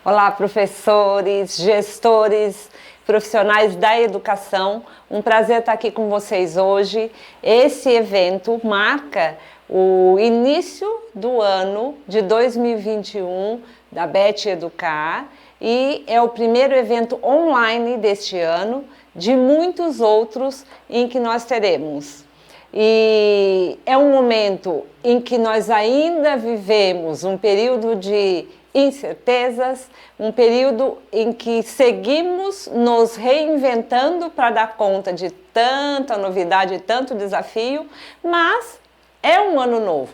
Olá, professores, gestores, profissionais da educação. Um prazer estar aqui com vocês hoje. Esse evento marca o início do ano de 2021 da Bet Educar e é o primeiro evento online deste ano, de muitos outros em que nós teremos. E é um momento em que nós ainda vivemos um período de incertezas, um período em que seguimos nos reinventando para dar conta de tanta novidade, tanto desafio, mas é um ano novo.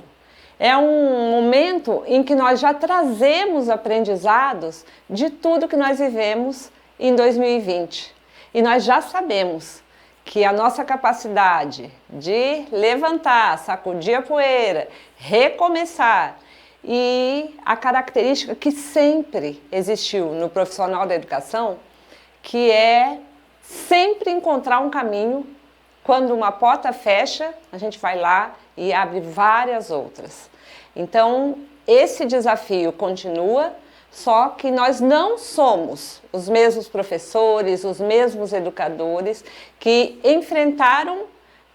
É um momento em que nós já trazemos aprendizados de tudo que nós vivemos em 2020. E nós já sabemos que a nossa capacidade de levantar, sacudir a poeira, recomeçar, e a característica que sempre existiu no profissional da educação, que é sempre encontrar um caminho. Quando uma porta fecha, a gente vai lá e abre várias outras. Então, esse desafio continua, só que nós não somos os mesmos professores, os mesmos educadores que enfrentaram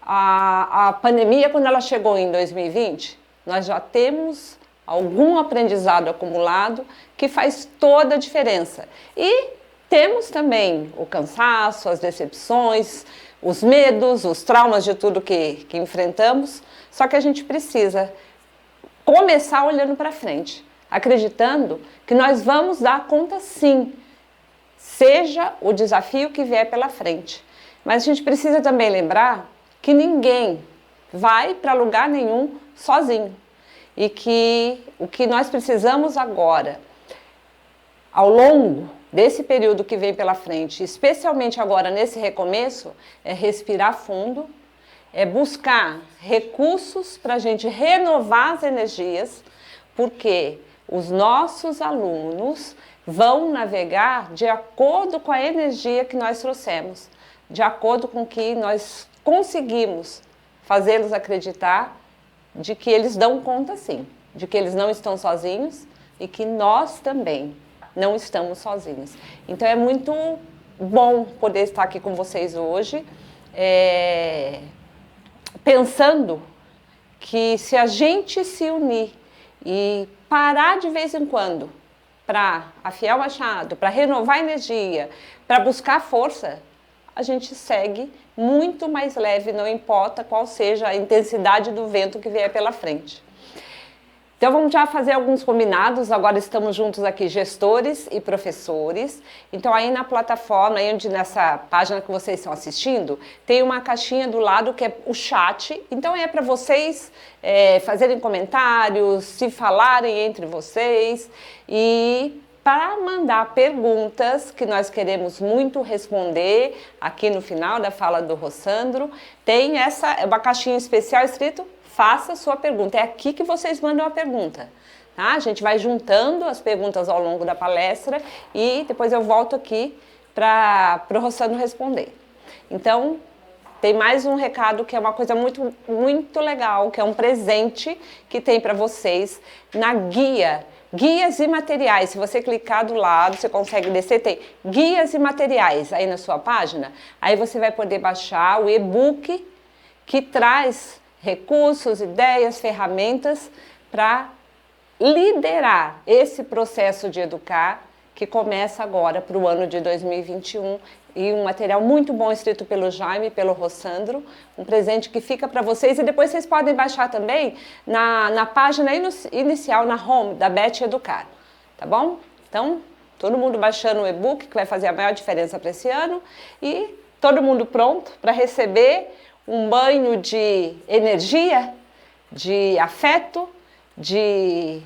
a pandemia quando ela chegou em 2020. Nós já temos algum aprendizado acumulado que faz toda a diferença. E temos também o cansaço, as decepções, os medos, os traumas de tudo que enfrentamos, só que a gente precisa começar olhando para frente, acreditando que nós vamos dar conta sim, seja o desafio que vier pela frente. Mas a gente precisa também lembrar que ninguém vai para lugar nenhum sozinho. E que o que nós precisamos agora, ao longo desse período que vem pela frente, especialmente agora nesse recomeço, é respirar fundo, é buscar recursos para a gente renovar as energias, porque os nossos alunos vão navegar de acordo com a energia que nós trouxemos, de acordo com que nós conseguimos fazê-los acreditar de que eles dão conta sim, de que eles não estão sozinhos e que nós também não estamos sozinhos. Então é muito bom poder estar aqui com vocês hoje, pensando que se a gente se unir e parar de vez em quando para afiar o machado, para renovar a energia, para buscar força, a gente segue muito mais leve, não importa qual seja a intensidade do vento que vier pela frente. Então vamos já fazer alguns combinados, agora estamos juntos aqui, gestores e professores. Então aí na plataforma, aí onde nessa página que vocês estão assistindo, tem uma caixinha do lado que é o chat. Então é para vocês fazerem comentários, se falarem entre vocês e para mandar perguntas que nós queremos muito responder aqui no final da fala do Rossandro. Tem uma caixinha especial escrito faça sua pergunta. É aqui que vocês mandam a pergunta. Tá? A gente vai juntando as perguntas ao longo da palestra e depois eu volto aqui para o Rossandro responder. Então, tem mais um recado que é uma coisa muito, muito legal, que é um presente que tem para vocês na guia. Guias e materiais, se você clicar do lado, você consegue descer, tem guias e materiais aí na sua página, aí você vai poder baixar o e-book que traz recursos, ideias, ferramentas para liderar esse processo de educar que começa agora para o ano de 2021 e um material muito bom escrito pelo Jaime e pelo Rossandro, um presente que fica para vocês e depois vocês podem baixar também na página inicial, na home da Bet Educar, tá bom? Então, todo mundo baixando o e-book que vai fazer a maior diferença para esse ano e todo mundo pronto para receber um banho de energia, de afeto, de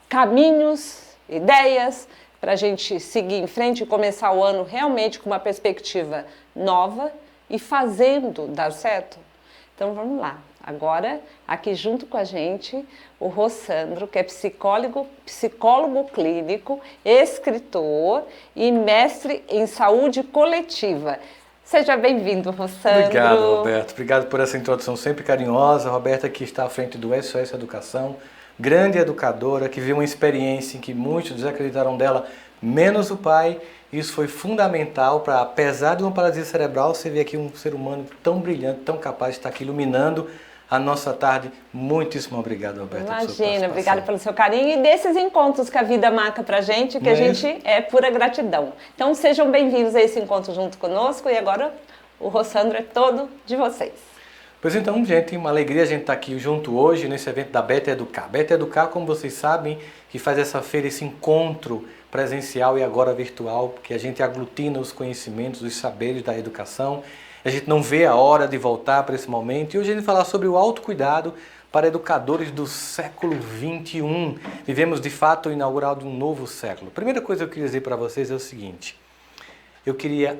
caminhos, ideias, para a gente seguir em frente e começar o ano realmente com uma perspectiva nova e fazendo dar certo. Então vamos lá. Agora, aqui junto com a gente, o Rossandro, que é psicólogo clínico, escritor e mestre em saúde coletiva. Seja bem-vindo, Rossandro. Obrigado, Roberto. Obrigado por essa introdução sempre carinhosa. A Roberta, que está à frente do SOS Educação, grande educadora, que viu uma experiência em que muitos desacreditaram dela, menos o pai. Isso foi fundamental para, apesar de uma paralisia cerebral, você ver aqui um ser humano tão brilhante, tão capaz de estar aqui iluminando a nossa tarde. Muitíssimo obrigado, Roberta. Imagina, obrigada pelo seu carinho e desses encontros que a vida marca pra gente, que a gente é pura gratidão. Então sejam bem-vindos a esse encontro junto conosco e agora o Rossandro é todo de vocês. Pois então, gente, uma alegria a gente estar aqui junto hoje nesse evento da Beta Educar. Beta Educar, como vocês sabem, que faz essa feira, esse encontro presencial e agora virtual, porque a gente aglutina os conhecimentos, os saberes da educação. A gente não vê a hora de voltar para esse momento. E hoje a gente vai falar sobre o autocuidado para educadores do século XXI. Vivemos, de fato, o inaugural de um novo século. A primeira coisa que eu queria dizer para vocês é o seguinte. Eu queria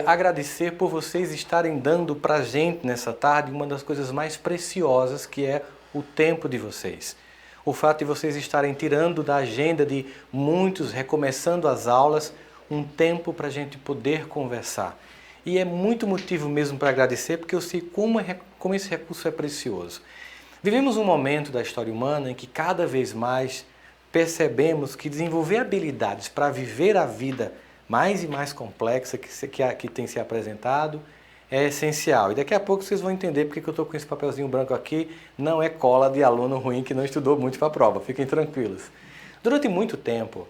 agradecer por vocês estarem dando para a gente nessa tarde uma das coisas mais preciosas, que é o tempo de vocês. O fato de vocês estarem tirando da agenda de muitos, recomeçando as aulas, um tempo para a gente poder conversar. E é muito motivo mesmo para agradecer, porque eu sei como esse recurso é precioso. Vivemos um momento da história humana em que cada vez mais percebemos que desenvolver habilidades para viver a vida mais e mais complexa que tem se apresentado é essencial. E daqui a pouco vocês vão entender porque que eu estou com esse papelzinho branco aqui. Não é cola de aluno ruim que não estudou muito para a prova, fiquem tranquilos. Durante muito tempo,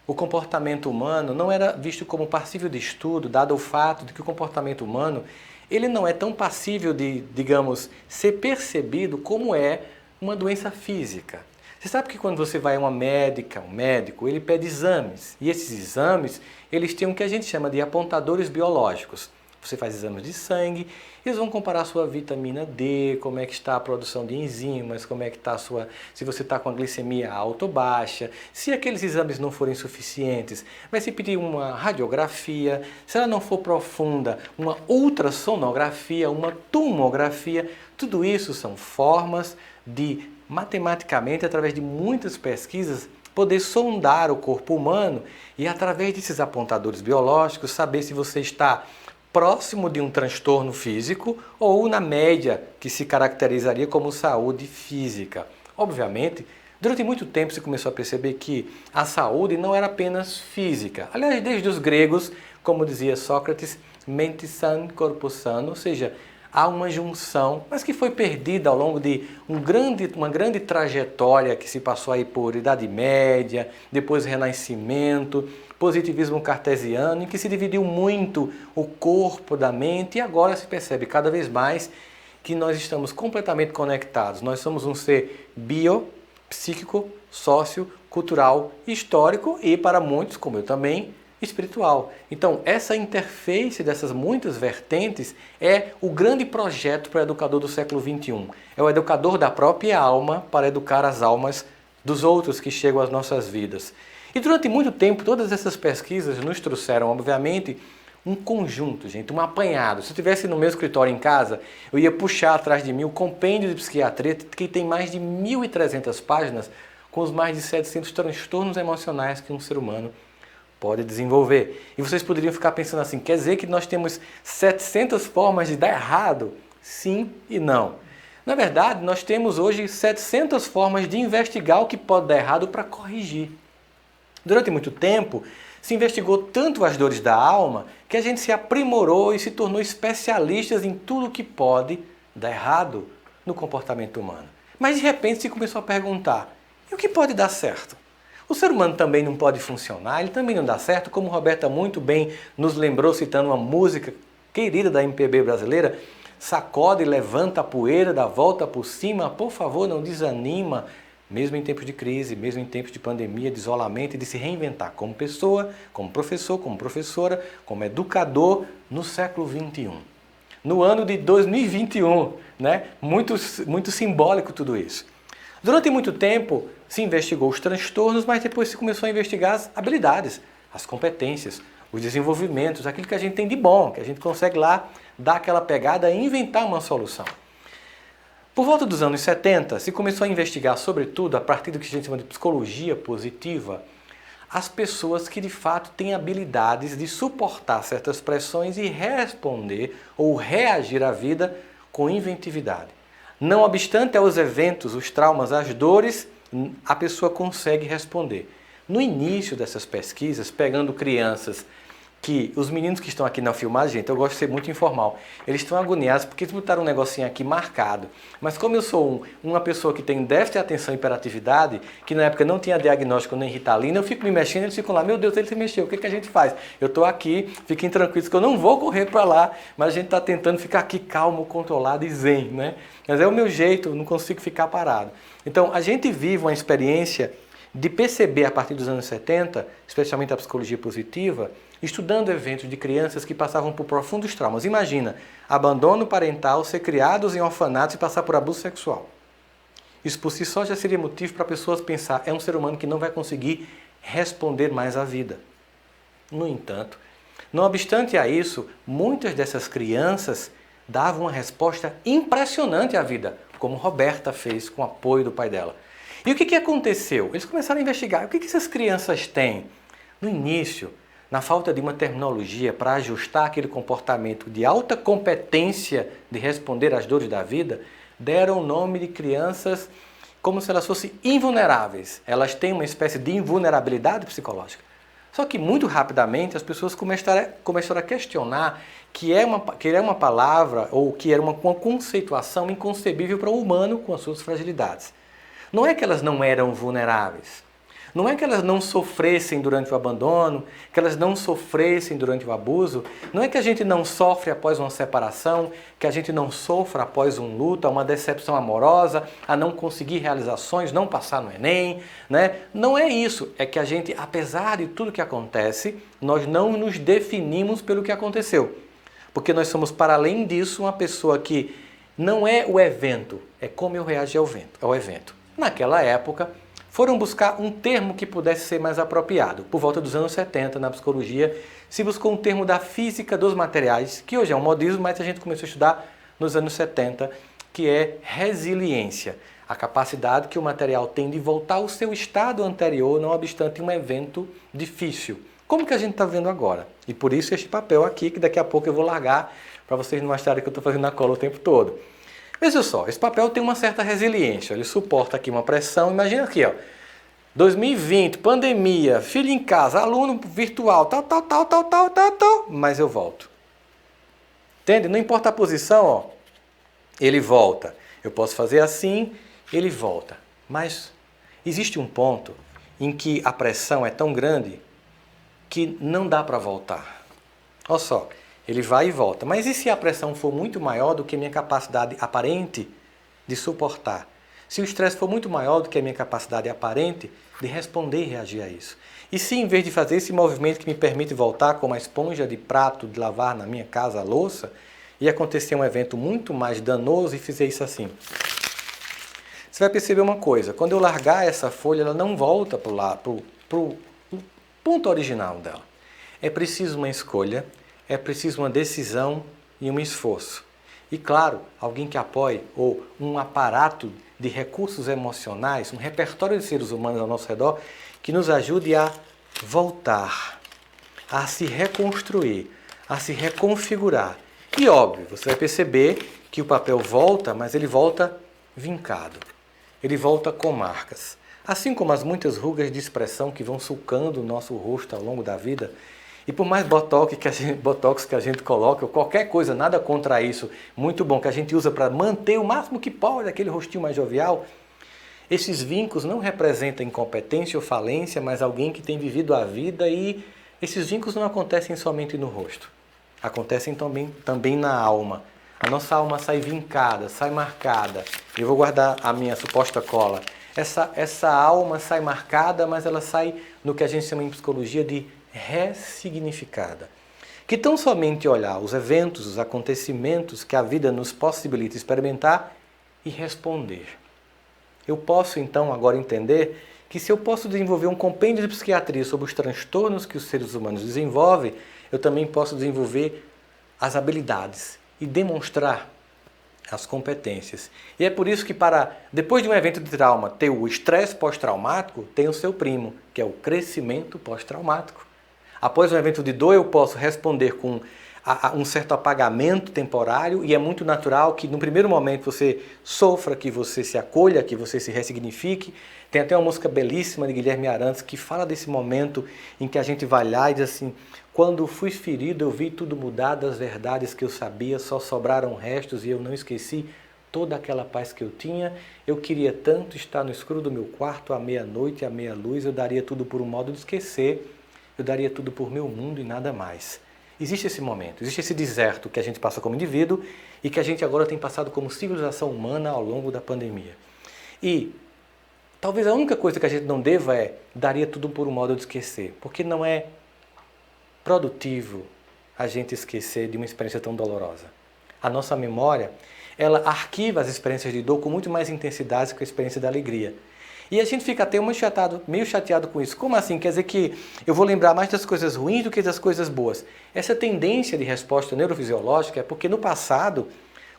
o comportamento humano não era visto como passível de estudo, dado o fato de que o comportamento humano ele não é tão passível de, digamos, ser percebido como é uma doença física. Você sabe que quando você vai a uma médica, um médico, ele pede exames. E esses exames, eles têm o que a gente chama de apontadores biológicos. Você faz exames de sangue, eles vão comparar a sua vitamina D, como é que está a produção de enzimas, como é que está se você está com a glicemia alta ou baixa. Se aqueles exames não forem suficientes, vai se pedir uma radiografia. Se ela não for profunda, uma ultrassonografia, uma tomografia. Tudo isso são formas de, matematicamente, através de muitas pesquisas, poder sondar o corpo humano e, através desses apontadores biológicos, saber se você está próximo de um transtorno físico ou na média que se caracterizaria como saúde física. Obviamente, durante muito tempo se começou a perceber que a saúde não era apenas física. Aliás, desde os gregos, como dizia Sócrates, mente sã, corpo sano, ou seja, há uma junção, mas que foi perdida ao longo de uma grande trajetória que se passou aí por Idade Média, depois Renascimento, positivismo cartesiano, em que se dividiu muito o corpo da mente e agora se percebe cada vez mais que nós estamos completamente conectados. Nós somos um ser bio, psíquico, sócio, cultural, histórico e, para muitos, como eu também, espiritual. Então, essa interface dessas muitas vertentes é o grande projeto para o educador do século XXI. É o educador da própria alma para educar as almas dos outros que chegam às nossas vidas. E durante muito tempo, todas essas pesquisas nos trouxeram, obviamente, um conjunto, gente, um apanhado. Se eu estivesse no meu escritório em casa, eu ia puxar atrás de mim o compêndio de psiquiatria, que tem mais de 1.300 páginas, com os mais de 700 transtornos emocionais que um ser humano pode desenvolver. E vocês poderiam ficar pensando assim, quer dizer que nós temos 700 formas de dar errado? Sim e não. Na verdade, nós temos hoje 700 formas de investigar o que pode dar errado para corrigir. Durante muito tempo, se investigou tanto as dores da alma que a gente se aprimorou e se tornou especialistas em tudo que pode dar errado no comportamento humano. Mas de repente se começou a perguntar, e o que pode dar certo? O ser humano também não pode funcionar, ele também não dá certo, como Roberta muito bem nos lembrou citando uma música querida da MPB brasileira, sacode e levanta a poeira, dá volta por cima, por favor não desanima, mesmo em tempos de crise, mesmo em tempos de pandemia, de isolamento e de se reinventar como pessoa, como professor, como professora, como educador no século XXI. No ano de 2021, né? Muito simbólico tudo isso. Durante muito tempo se investigou os transtornos, mas depois se começou a investigar as habilidades, as competências, os desenvolvimentos, aquilo que a gente tem de bom, que a gente consegue lá dar aquela pegada e inventar uma solução. Por volta dos anos 70, se começou a investigar, sobretudo, a partir do que a gente chama de psicologia positiva, as pessoas que de fato têm habilidades de suportar certas pressões e responder ou reagir à vida com inventividade. Não obstante aos eventos, os traumas, as dores, a pessoa consegue responder. No início dessas pesquisas, pegando crianças que os meninos que estão aqui na filmagem, gente, eu gosto de ser muito informal, eles estão agoniados porque eles botaram um negocinho aqui marcado. Mas como eu sou uma pessoa que tem déficit de atenção e hiperatividade, que na época não tinha diagnóstico nem Ritalina, eu fico me mexendo, eles ficam lá, meu Deus, ele se mexeu, o que que a gente faz? Eu estou aqui, fiquem tranquilos que eu não vou correr para lá, mas a gente está tentando ficar aqui calmo, controlado e zen, né? Mas é o meu jeito, eu não consigo ficar parado. Então, a gente vive uma experiência de perceber a partir dos anos 70, especialmente a psicologia positiva, estudando eventos de crianças que passavam por profundos traumas. Imagina, abandono parental, ser criados em orfanatos e passar por abuso sexual. Isso por si só já seria motivo para pessoas pensar, é um ser humano que não vai conseguir responder mais à vida. No entanto, não obstante a isso, muitas dessas crianças davam uma resposta impressionante à vida, como Roberta fez com o apoio do pai dela. E o que aconteceu? Eles começaram a investigar. O que essas crianças têm? No início, na falta de uma terminologia para ajustar aquele comportamento de alta competência de responder às dores da vida, deram o nome de crianças como se elas fossem invulneráveis. Elas têm uma espécie de invulnerabilidade psicológica. Só que muito rapidamente as pessoas começaram a questionar que é uma palavra ou que era uma conceituação inconcebível para o humano com as suas fragilidades. Não é que elas não eram vulneráveis, não é que elas não sofressem durante o abandono, que elas não sofressem durante o abuso, não é que a gente não sofre após uma separação, que a gente não sofra após um luto, uma decepção amorosa, a não conseguir realizações, não passar no Enem, né? Não é isso, é que a gente, apesar de tudo que acontece, nós não nos definimos pelo que aconteceu, porque nós somos, para além disso, uma pessoa que não é o evento, é como eu reagi ao evento. Naquela época, foram buscar um termo que pudesse ser mais apropriado. Por volta dos anos 70, na psicologia, se buscou um termo da física dos materiais, que hoje é um modismo, mas a gente começou a estudar nos anos 70, que é resiliência. A capacidade que o material tem de voltar ao seu estado anterior, não obstante um evento difícil. Como que a gente está vendo agora? E por isso este papel aqui, que daqui a pouco eu vou largar, para vocês não acharem que eu estou fazendo na cola o tempo todo. Veja só, esse papel tem uma certa resiliência, ele suporta aqui uma pressão, imagina aqui, ó, 2020, pandemia, filho em casa, aluno virtual, tal, mas eu volto. Entende? Não importa a posição, ó, ele volta. Eu posso fazer assim, ele volta. Mas existe um ponto em que a pressão é tão grande que não dá para voltar. Olha só. Ele vai e volta. Mas e se a pressão for muito maior do que a minha capacidade aparente de suportar? Se o estresse for muito maior do que a minha capacidade aparente de responder e reagir a isso? E se em vez de fazer esse movimento que me permite voltar como a esponja de prato de lavar na minha casa a louça, e acontecer um evento muito mais danoso e fizer isso assim? Você vai perceber uma coisa, quando eu largar essa folha, ela não volta para o ponto original dela. É preciso uma escolha, é preciso uma decisão e um esforço. E claro, alguém que apoie ou um aparato de recursos emocionais, um repertório de seres humanos ao nosso redor que nos ajude a voltar, a se reconstruir, a se reconfigurar. E óbvio, você vai perceber que o papel volta, mas ele volta vincado. Ele volta com marcas. Assim como as muitas rugas de expressão que vão sulcando o nosso rosto ao longo da vida. E por mais botox que a gente coloca, ou qualquer coisa, nada contra isso, muito bom, que a gente usa para manter o máximo que pode aquele rostinho mais jovial, esses vincos não representam incompetência ou falência, mas alguém que tem vivido a vida, e esses vincos não acontecem somente no rosto, acontecem também na alma. A nossa alma sai vincada, sai marcada. Eu vou guardar a minha suposta cola. Essa alma sai marcada, mas ela sai no que a gente chama em psicologia de ressignificada, que tão somente olhar os eventos, os acontecimentos que a vida nos possibilita experimentar e responder. Eu posso então agora entender que se eu posso desenvolver um compêndio de psiquiatria sobre os transtornos que os seres humanos desenvolvem, eu também posso desenvolver as habilidades e demonstrar as competências. E é por isso que depois de um evento de trauma ter o estresse pós-traumático, tem o seu primo, que é o crescimento pós-traumático. Após um evento de dor, eu posso responder com há um certo apagamento temporário e é muito natural que no primeiro momento você sofra, que você se acolha, que você se ressignifique. Tem até uma música belíssima de Guilherme Arantes que fala desse momento em que a gente vai lá e diz assim: quando fui ferido eu vi tudo mudar, das verdades que eu sabia, só sobraram restos e eu não esqueci toda aquela paz que eu tinha. Eu queria tanto estar no escuro do meu quarto à meia-noite, à meia-luz, eu daria tudo por um modo de esquecer, eu daria tudo por meu mundo e nada mais. Existe esse momento, existe esse deserto que a gente passa como indivíduo e que a gente agora tem passado como civilização humana ao longo da pandemia. E talvez a única coisa que a gente não deva é daria tudo por um modo de esquecer, porque não é produtivo a gente esquecer de uma experiência tão dolorosa. A nossa memória, ela arquiva as experiências de dor com muito mais intensidade que a experiência da alegria. E a gente fica até meio chateado com isso. Como assim? Quer dizer que eu vou lembrar mais das coisas ruins do que das coisas boas. Essa tendência de resposta neurofisiológica é porque no passado,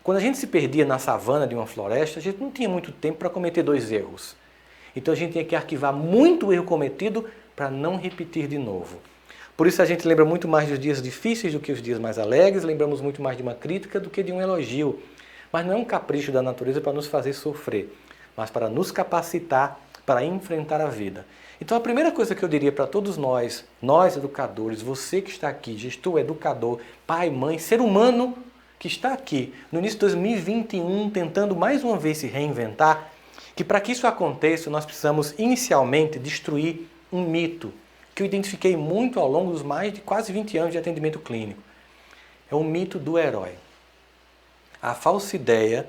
quando a gente se perdia na savana de uma floresta, a gente não tinha muito tempo para cometer 2 erros. Então a gente tinha que arquivar muito erro cometido para não repetir de novo. Por isso a gente lembra muito mais dos dias difíceis do que os dias mais alegres, lembramos muito mais de uma crítica do que de um elogio. Mas não é um capricho da natureza para nos fazer sofrer, mas para nos capacitar para enfrentar a vida. Então a primeira coisa que eu diria para todos nós educadores, você que está aqui, gestor, educador, pai, mãe, ser humano que está aqui no início de 2021 tentando mais uma vez se reinventar, que para que isso aconteça nós precisamos inicialmente destruir um mito que eu identifiquei muito ao longo dos mais de quase 20 anos de atendimento clínico. É o mito do herói. A falsa ideia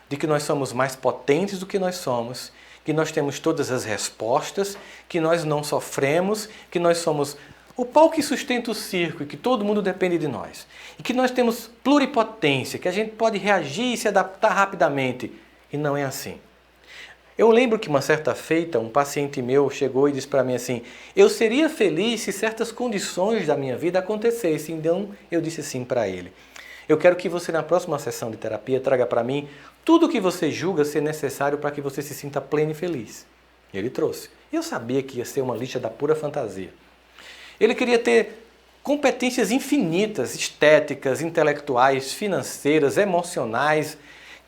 de que nós somos mais potentes do que nós somos, que nós temos todas as respostas, que nós não sofremos, que nós somos o pau que sustenta o circo e que todo mundo depende de nós. E que nós temos pluripotência, que a gente pode reagir e se adaptar rapidamente. E não é assim. Eu lembro que uma certa feita, um paciente meu chegou e disse para mim assim: eu seria feliz se certas condições da minha vida acontecessem. Então eu disse assim para ele: eu quero que você na próxima sessão de terapia traga para mim tudo o que você julga ser necessário para que você se sinta pleno e feliz. Ele trouxe. Eu sabia que ia ser uma lista da pura fantasia. Ele queria ter competências infinitas, estéticas, intelectuais, financeiras, emocionais.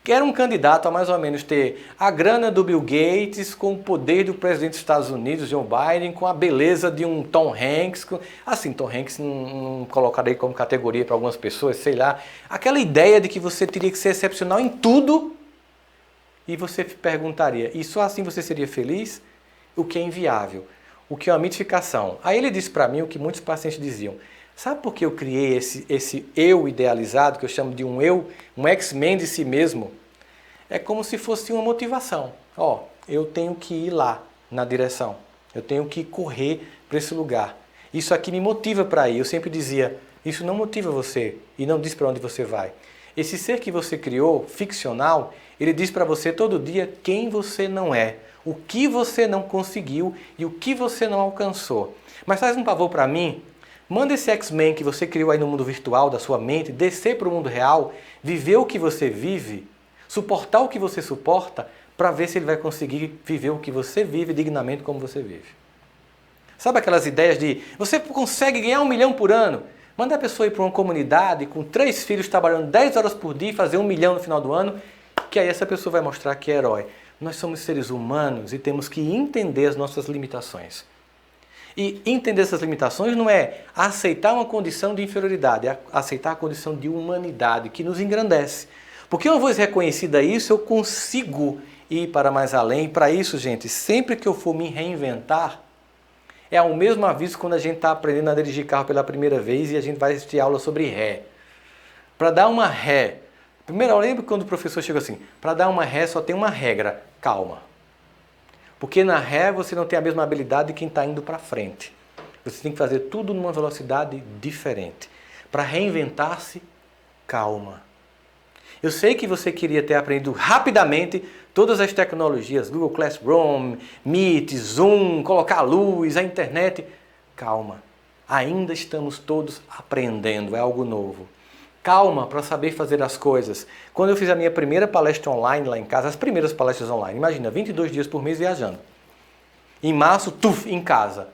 Que era um candidato a mais ou menos ter a grana do Bill Gates, com o poder do presidente dos Estados Unidos, Joe Biden, com a beleza de um Tom Hanks. Assim, Tom Hanks não colocarei como categoria para algumas pessoas, sei lá. Aquela ideia de que você teria que ser excepcional em tudo e você perguntaria, e só assim você seria feliz? O que é inviável, o que é uma mitificação. Aí ele disse para mim o que muitos pacientes diziam: sabe por que eu criei esse eu idealizado, que eu chamo de um eu, um X-Men de si mesmo? É como se fosse uma motivação. Eu tenho que ir lá na direção, eu tenho que correr para esse lugar. Isso aqui me motiva para ir. Eu sempre dizia, isso não motiva você e não diz para onde você vai. Esse ser que você criou, ficcional, ele diz para você todo dia quem você não é, o que você não conseguiu e o que você não alcançou. Mas faz um favor para mim, manda esse X-Men que você criou aí no mundo virtual da sua mente descer para o mundo real, viver o que você vive, suportar o que você suporta, para ver se ele vai conseguir viver o que você vive dignamente como você vive. Sabe aquelas ideias de você consegue ganhar 1 milhão por ano? Manda a pessoa ir para uma comunidade com 3 filhos trabalhando 10 horas por dia e fazer 1 milhão no final do ano, que aí essa pessoa vai mostrar que é herói. Nós somos seres humanos e temos que entender as nossas limitações. E entender essas limitações não é aceitar uma condição de inferioridade, é aceitar a condição de humanidade que nos engrandece. Porque uma vez reconhecida isso, eu consigo ir para mais além. E para isso, gente, sempre que eu for me reinventar, é o mesmo aviso quando a gente está aprendendo a dirigir carro pela primeira vez e a gente vai assistir aula sobre ré. Para dar uma ré, primeiro eu lembro quando o professor chegou assim, para dar uma ré só tem uma regra, calma. Porque na ré você não tem a mesma habilidade de quem está indo para frente. Você tem que fazer tudo numa velocidade diferente. Para reinventar-se, calma. Eu sei que você queria ter aprendido rapidamente todas as tecnologias, Google Classroom, Meet, Zoom, colocar a luz, a internet. Calma, ainda estamos todos aprendendo, é algo novo. Calma para saber fazer as coisas. Quando eu fiz a minha primeira palestra online lá em casa, as primeiras palestras online, imagina, 22 dias por mês viajando. Em março, em casa.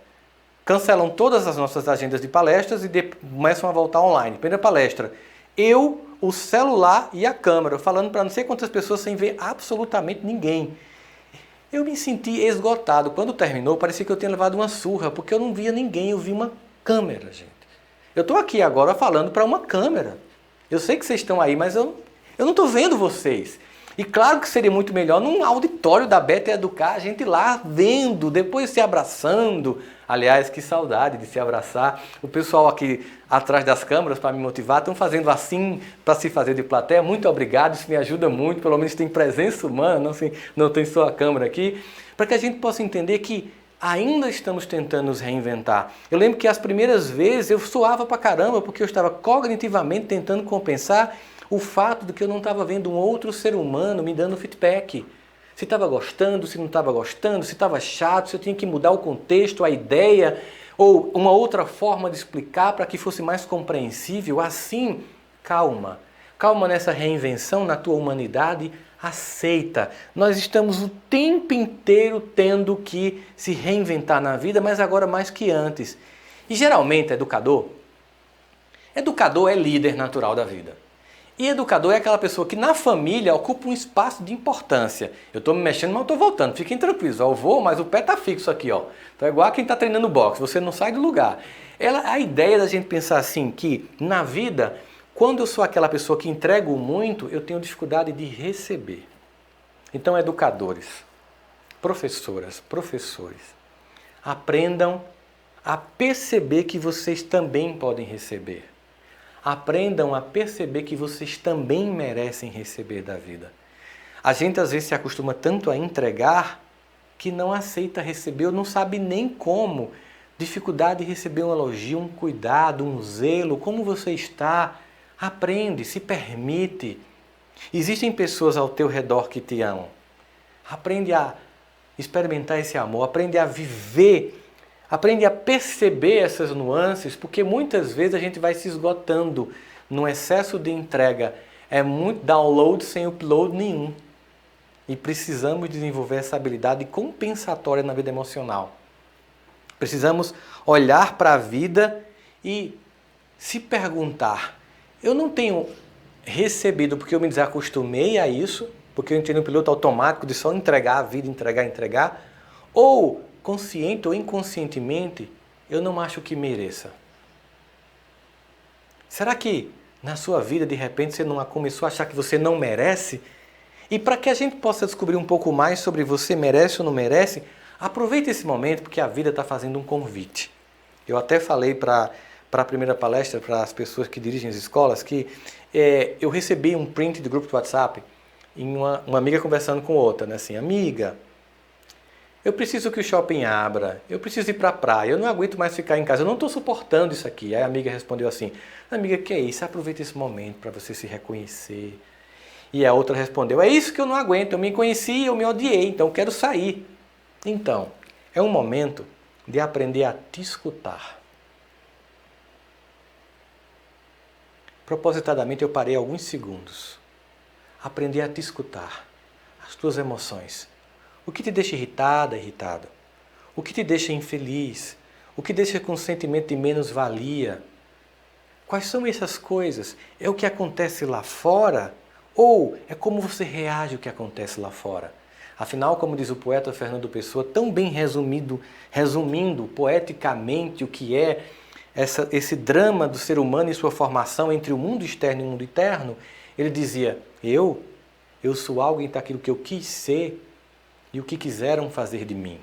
cancelam todas as nossas agendas de palestras e começam a voltar online. Primeira palestra, eu, o celular e a câmera, falando para não sei quantas pessoas sem ver absolutamente ninguém. Eu me senti esgotado. Quando terminou, parecia que eu tinha levado uma surra, porque eu não via ninguém, eu vi uma câmera, gente. Eu estou aqui agora falando para uma câmera. Eu sei que vocês estão aí, mas eu não estou vendo vocês. E claro que seria muito melhor num auditório da Beta Educar, a gente lá vendo, depois se abraçando. Aliás, que saudade de se abraçar. O pessoal aqui atrás das câmeras, para me motivar, estão fazendo assim para se fazer de plateia. Muito obrigado, isso me ajuda muito. Pelo menos tem presença humana, não tem só a câmera aqui. Para que a gente possa entender que ainda estamos tentando nos reinventar. Eu lembro que as primeiras vezes eu suava pra caramba, porque eu estava cognitivamente tentando compensar o fato de que eu não estava vendo um outro ser humano me dando feedback. Se estava gostando, se não estava gostando, se estava chato, se eu tinha que mudar o contexto, a ideia, ou uma outra forma de explicar para que fosse mais compreensível. Assim, calma. Calma nessa reinvenção na tua humanidade, aceita. Nós estamos o tempo inteiro tendo que se reinventar na vida, mas agora mais que antes. E geralmente, educador é líder natural da vida. E educador é aquela pessoa que na família ocupa um espaço de importância. Eu estou me mexendo, mas eu estou voltando. Fiquem tranquilos. Eu vou, mas o pé está fixo aqui, ó. Então é igual a quem está treinando boxe. Você não sai do lugar. A ideia da gente pensar assim, que na vida, quando eu sou aquela pessoa que entrego muito, eu tenho dificuldade de receber. Então, educadores, professoras, professores, aprendam a perceber que vocês também podem receber. Aprendam a perceber que vocês também merecem receber da vida. A gente às vezes se acostuma tanto a entregar que não aceita receber ou não sabe nem como. Dificuldade de receber um elogio, um cuidado, um zelo, como você está. Aprende, se permite. Existem pessoas ao teu redor que te amam. Aprende a experimentar esse amor, aprende a viver. Aprende a perceber essas nuances, porque muitas vezes a gente vai se esgotando num excesso de entrega. É muito download sem upload nenhum. E precisamos desenvolver essa habilidade compensatória na vida emocional. Precisamos olhar para a vida e se perguntar: eu não tenho recebido porque eu me desacostumei a isso, porque eu entrei no piloto automático de só entregar a vida, entregar, ou consciente ou inconscientemente, eu não acho que mereça. Será que na sua vida, de repente, você não começou a achar que você não merece? E para que a gente possa descobrir um pouco mais sobre você merece ou não merece, aproveite esse momento, porque a vida está fazendo um convite. Eu até falei para a primeira palestra, para as pessoas que dirigem as escolas, que eu recebi um print do grupo do WhatsApp, em uma amiga conversando com outra, né? Assim, amiga, eu preciso que o shopping abra, eu preciso ir para a praia, eu não aguento mais ficar em casa, eu não estou suportando isso aqui. Aí a amiga respondeu assim: amiga, que é isso? Aproveita esse momento para você se reconhecer. E a outra respondeu: é isso que eu não aguento, eu me conheci, eu me odiei, então eu quero sair. Então, é um momento de aprender a te escutar. Propositadamente eu parei alguns segundos. Aprender a te escutar, as tuas emoções. O que te deixa irritada, irritado? O que te deixa infeliz? O que deixa com um sentimento de menos-valia? Quais são essas coisas? É o que acontece lá fora? Ou é como você reage ao que acontece lá fora? Afinal, como diz o poeta Fernando Pessoa, tão bem resumindo poeticamente o que é esse drama do ser humano e sua formação entre o mundo externo e o mundo interno, ele dizia: eu sou algo daquilo que eu quis ser e o que quiseram fazer de mim.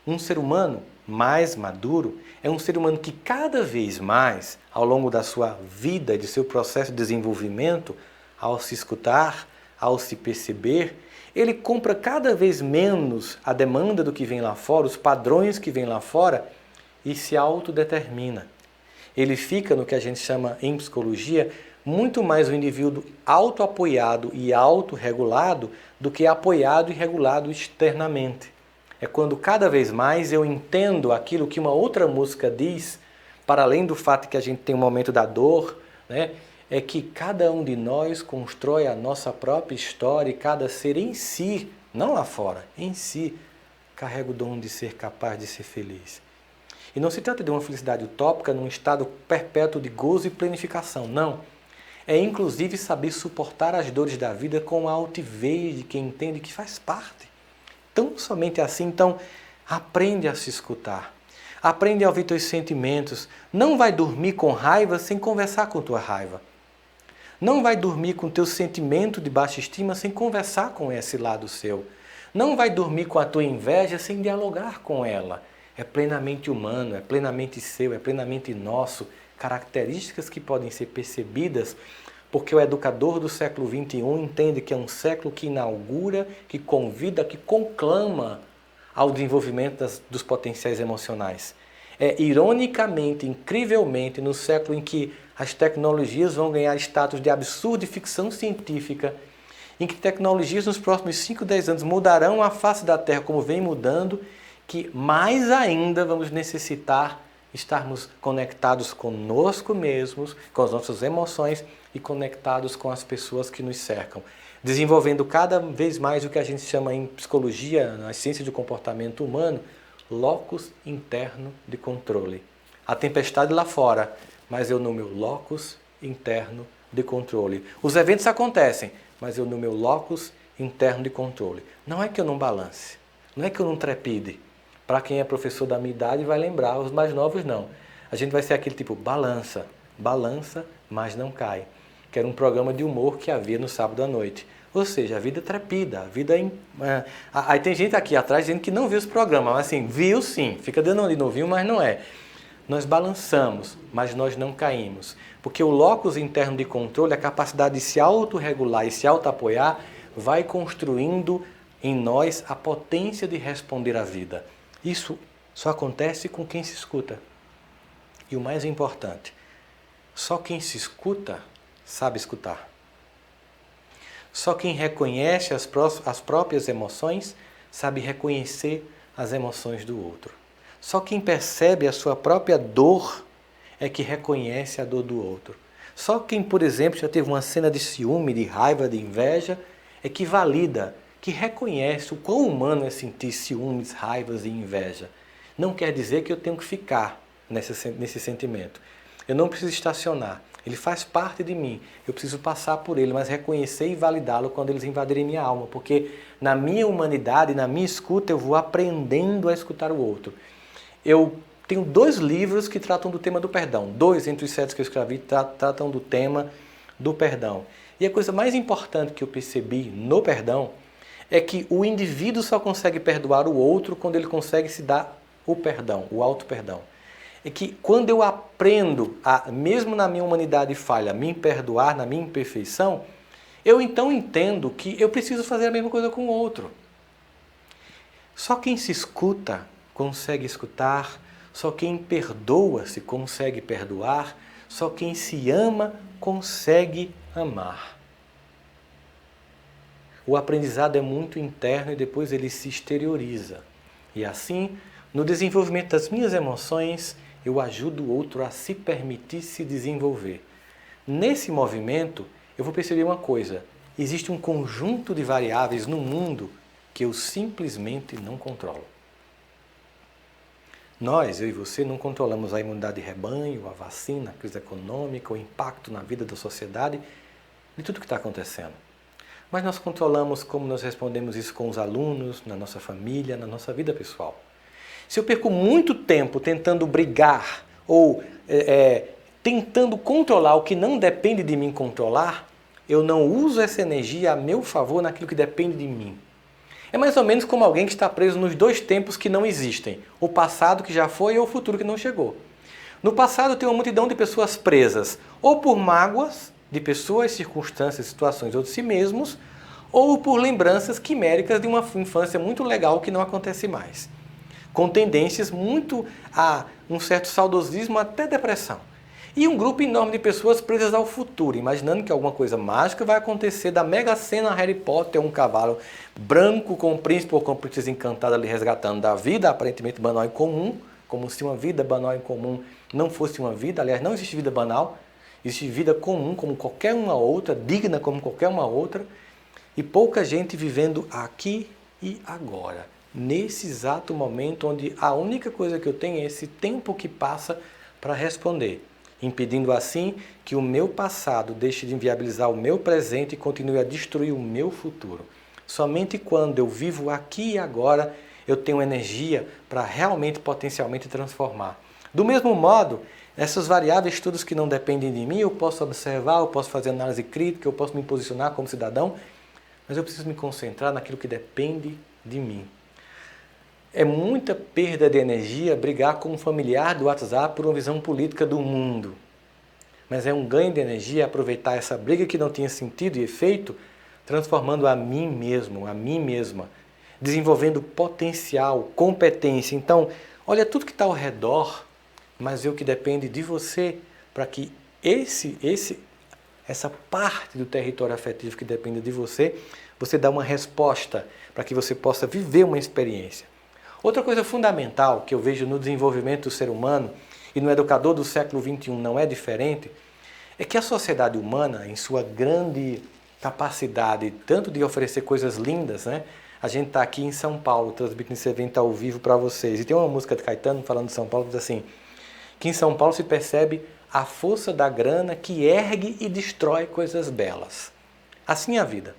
Um ser humano mais maduro é um ser humano que cada vez mais, ao longo da sua vida, de seu processo de desenvolvimento, ao se escutar, ao se perceber, ele compra cada vez menos a demanda do que vem lá fora, os padrões que vêm lá fora, e se autodetermina. Ele fica no que a gente chama em psicologia muito mais um indivíduo autoapoiado e autorregulado do que apoiado e regulado externamente. É quando cada vez mais eu entendo aquilo que uma outra música diz, para além do fato que a gente tem um momento da dor, né? É que cada um de nós constrói a nossa própria história e cada ser em si, não lá fora, em si, carrega o dom de ser capaz de ser feliz. E não se trata de uma felicidade utópica num estado perpétuo de gozo e planificação, não. É inclusive saber suportar as dores da vida com a altivez de quem entende que faz parte. Tão somente assim, então, aprende a se escutar. Aprende a ouvir teus sentimentos. Não vai dormir com raiva sem conversar com tua raiva. Não vai dormir com teu sentimento de baixa estima sem conversar com esse lado seu. Não vai dormir com a tua inveja sem dialogar com ela. É plenamente humano, é plenamente seu, é plenamente nosso. Características que podem ser percebidas porque o educador do século XXI entende que é um século que inaugura, que convida, que conclama ao desenvolvimento dos potenciais emocionais. É ironicamente, incrivelmente, no século em que as tecnologias vão ganhar status de absurda ficção científica, em que tecnologias nos próximos 5, 10 anos mudarão a face da Terra como vem mudando, que mais ainda vamos necessitar estarmos conectados conosco mesmos, com as nossas emoções e conectados com as pessoas que nos cercam. Desenvolvendo cada vez mais o que a gente chama em psicologia, na ciência do comportamento humano, locus interno de controle. A tempestade lá fora, mas eu no meu locus interno de controle. Os eventos acontecem, mas eu no meu locus interno de controle. Não é que eu não balance, não é que eu não trepide. Para quem é professor da minha idade vai lembrar, os mais novos não. A gente vai ser aquele tipo, balança, balança, mas não cai. Que era um programa de humor que havia no sábado à noite. Ou seja, a vida trepida, a vida... Aí tem gente aqui atrás dizendo que não viu esse programa, mas assim, viu sim, fica dando ali, não viu, mas não é. Nós balançamos, mas nós não caímos. Porque o locus interno de controle, a capacidade de se autorregular e se autoapoiar, vai construindo em nós a potência de responder à vida. Isso só acontece com quem se escuta. E o mais importante, só quem se escuta sabe escutar. Só quem reconhece as próprias emoções sabe reconhecer as emoções do outro. Só quem percebe a sua própria dor é que reconhece a dor do outro. Só quem, por exemplo, já teve uma cena de ciúme, de raiva, de inveja, é que valida, que reconhece o quão humano é sentir ciúmes, raivas e inveja. Não quer dizer que eu tenho que ficar nesse sentimento. Eu não preciso estacionar. Ele faz parte de mim. Eu preciso passar por ele, mas reconhecer e validá-lo quando eles invadirem minha alma. Porque na minha humanidade, na minha escuta, eu vou aprendendo a escutar o outro. Eu tenho 2 livros que tratam do tema do perdão. 2 entre os 7 que eu escrevi tratam do tema do perdão. E a coisa mais importante que eu percebi no perdão é que o indivíduo só consegue perdoar o outro quando ele consegue se dar o perdão, o auto-perdão. É que quando eu aprendo, mesmo na minha humanidade falha, me perdoar na minha imperfeição, eu então entendo que eu preciso fazer a mesma coisa com o outro. Só quem se escuta consegue escutar, só quem perdoa-se consegue perdoar, só quem se ama consegue amar. O aprendizado é muito interno e depois ele se exterioriza. E assim, no desenvolvimento das minhas emoções, eu ajudo o outro a se permitir se desenvolver. Nesse movimento, eu vou perceber uma coisa. Existe um conjunto de variáveis no mundo que eu simplesmente não controlo. Nós, eu e você, não controlamos a imunidade de rebanho, a vacina, a crise econômica, o impacto na vida da sociedade, de tudo que está acontecendo. Mas nós controlamos como nós respondemos isso com os alunos, na nossa família, na nossa vida pessoal. Se eu perco muito tempo tentando brigar ou tentando controlar o que não depende de mim controlar, eu não uso essa energia a meu favor naquilo que depende de mim. É mais ou menos como alguém que está preso nos 2 tempos que não existem. O passado que já foi ou o futuro que não chegou. No passado tem uma multidão de pessoas presas, ou por mágoas de pessoas, circunstâncias, situações ou de si mesmos, ou por lembranças quiméricas de uma infância muito legal que não acontece mais. Com tendências muito a um certo saudosismo até depressão. E um grupo enorme de pessoas presas ao futuro, imaginando que alguma coisa mágica vai acontecer da mega cena Harry Potter, um cavalo branco com um príncipe ou com uma princesa encantada ali resgatando da vida aparentemente banal e comum, como se uma vida banal e comum não fosse uma vida. Aliás, não existe vida banal, existe vida comum como qualquer uma outra, digna como qualquer uma outra, e pouca gente vivendo aqui e agora. nesse exato momento onde a única coisa que eu tenho é esse tempo que passa para responder, impedindo assim que o meu passado deixe de inviabilizar o meu presente e continue a destruir o meu futuro. Somente quando eu vivo aqui e agora eu tenho energia para realmente, potencialmente transformar. Do mesmo modo, essas variáveis todas que não dependem de mim, eu posso observar, eu posso fazer análise crítica, eu posso me posicionar como cidadão, mas eu preciso me concentrar naquilo que depende de mim. É muita perda de energia brigar com um familiar do WhatsApp por uma visão política do mundo. Mas é um ganho de energia aproveitar essa briga que não tinha sentido e efeito, transformando a mim mesmo, a mim mesma, desenvolvendo potencial, competência. Então, olha tudo que está ao redor, mas vê o que depende de você para que essa parte do território afetivo que depende de você, você dá uma resposta para que você possa viver uma experiência. Outra coisa fundamental que eu vejo no desenvolvimento do ser humano, e no educador do século XXI não é diferente, é que a sociedade humana, em sua grande capacidade, tanto de oferecer coisas lindas, né? A gente está aqui em São Paulo, transmitindo esse evento ao vivo para vocês. E tem uma música de Caetano falando de São Paulo, que diz assim, que em São Paulo se percebe a força da grana que ergue e destrói coisas belas. Assim é a vida.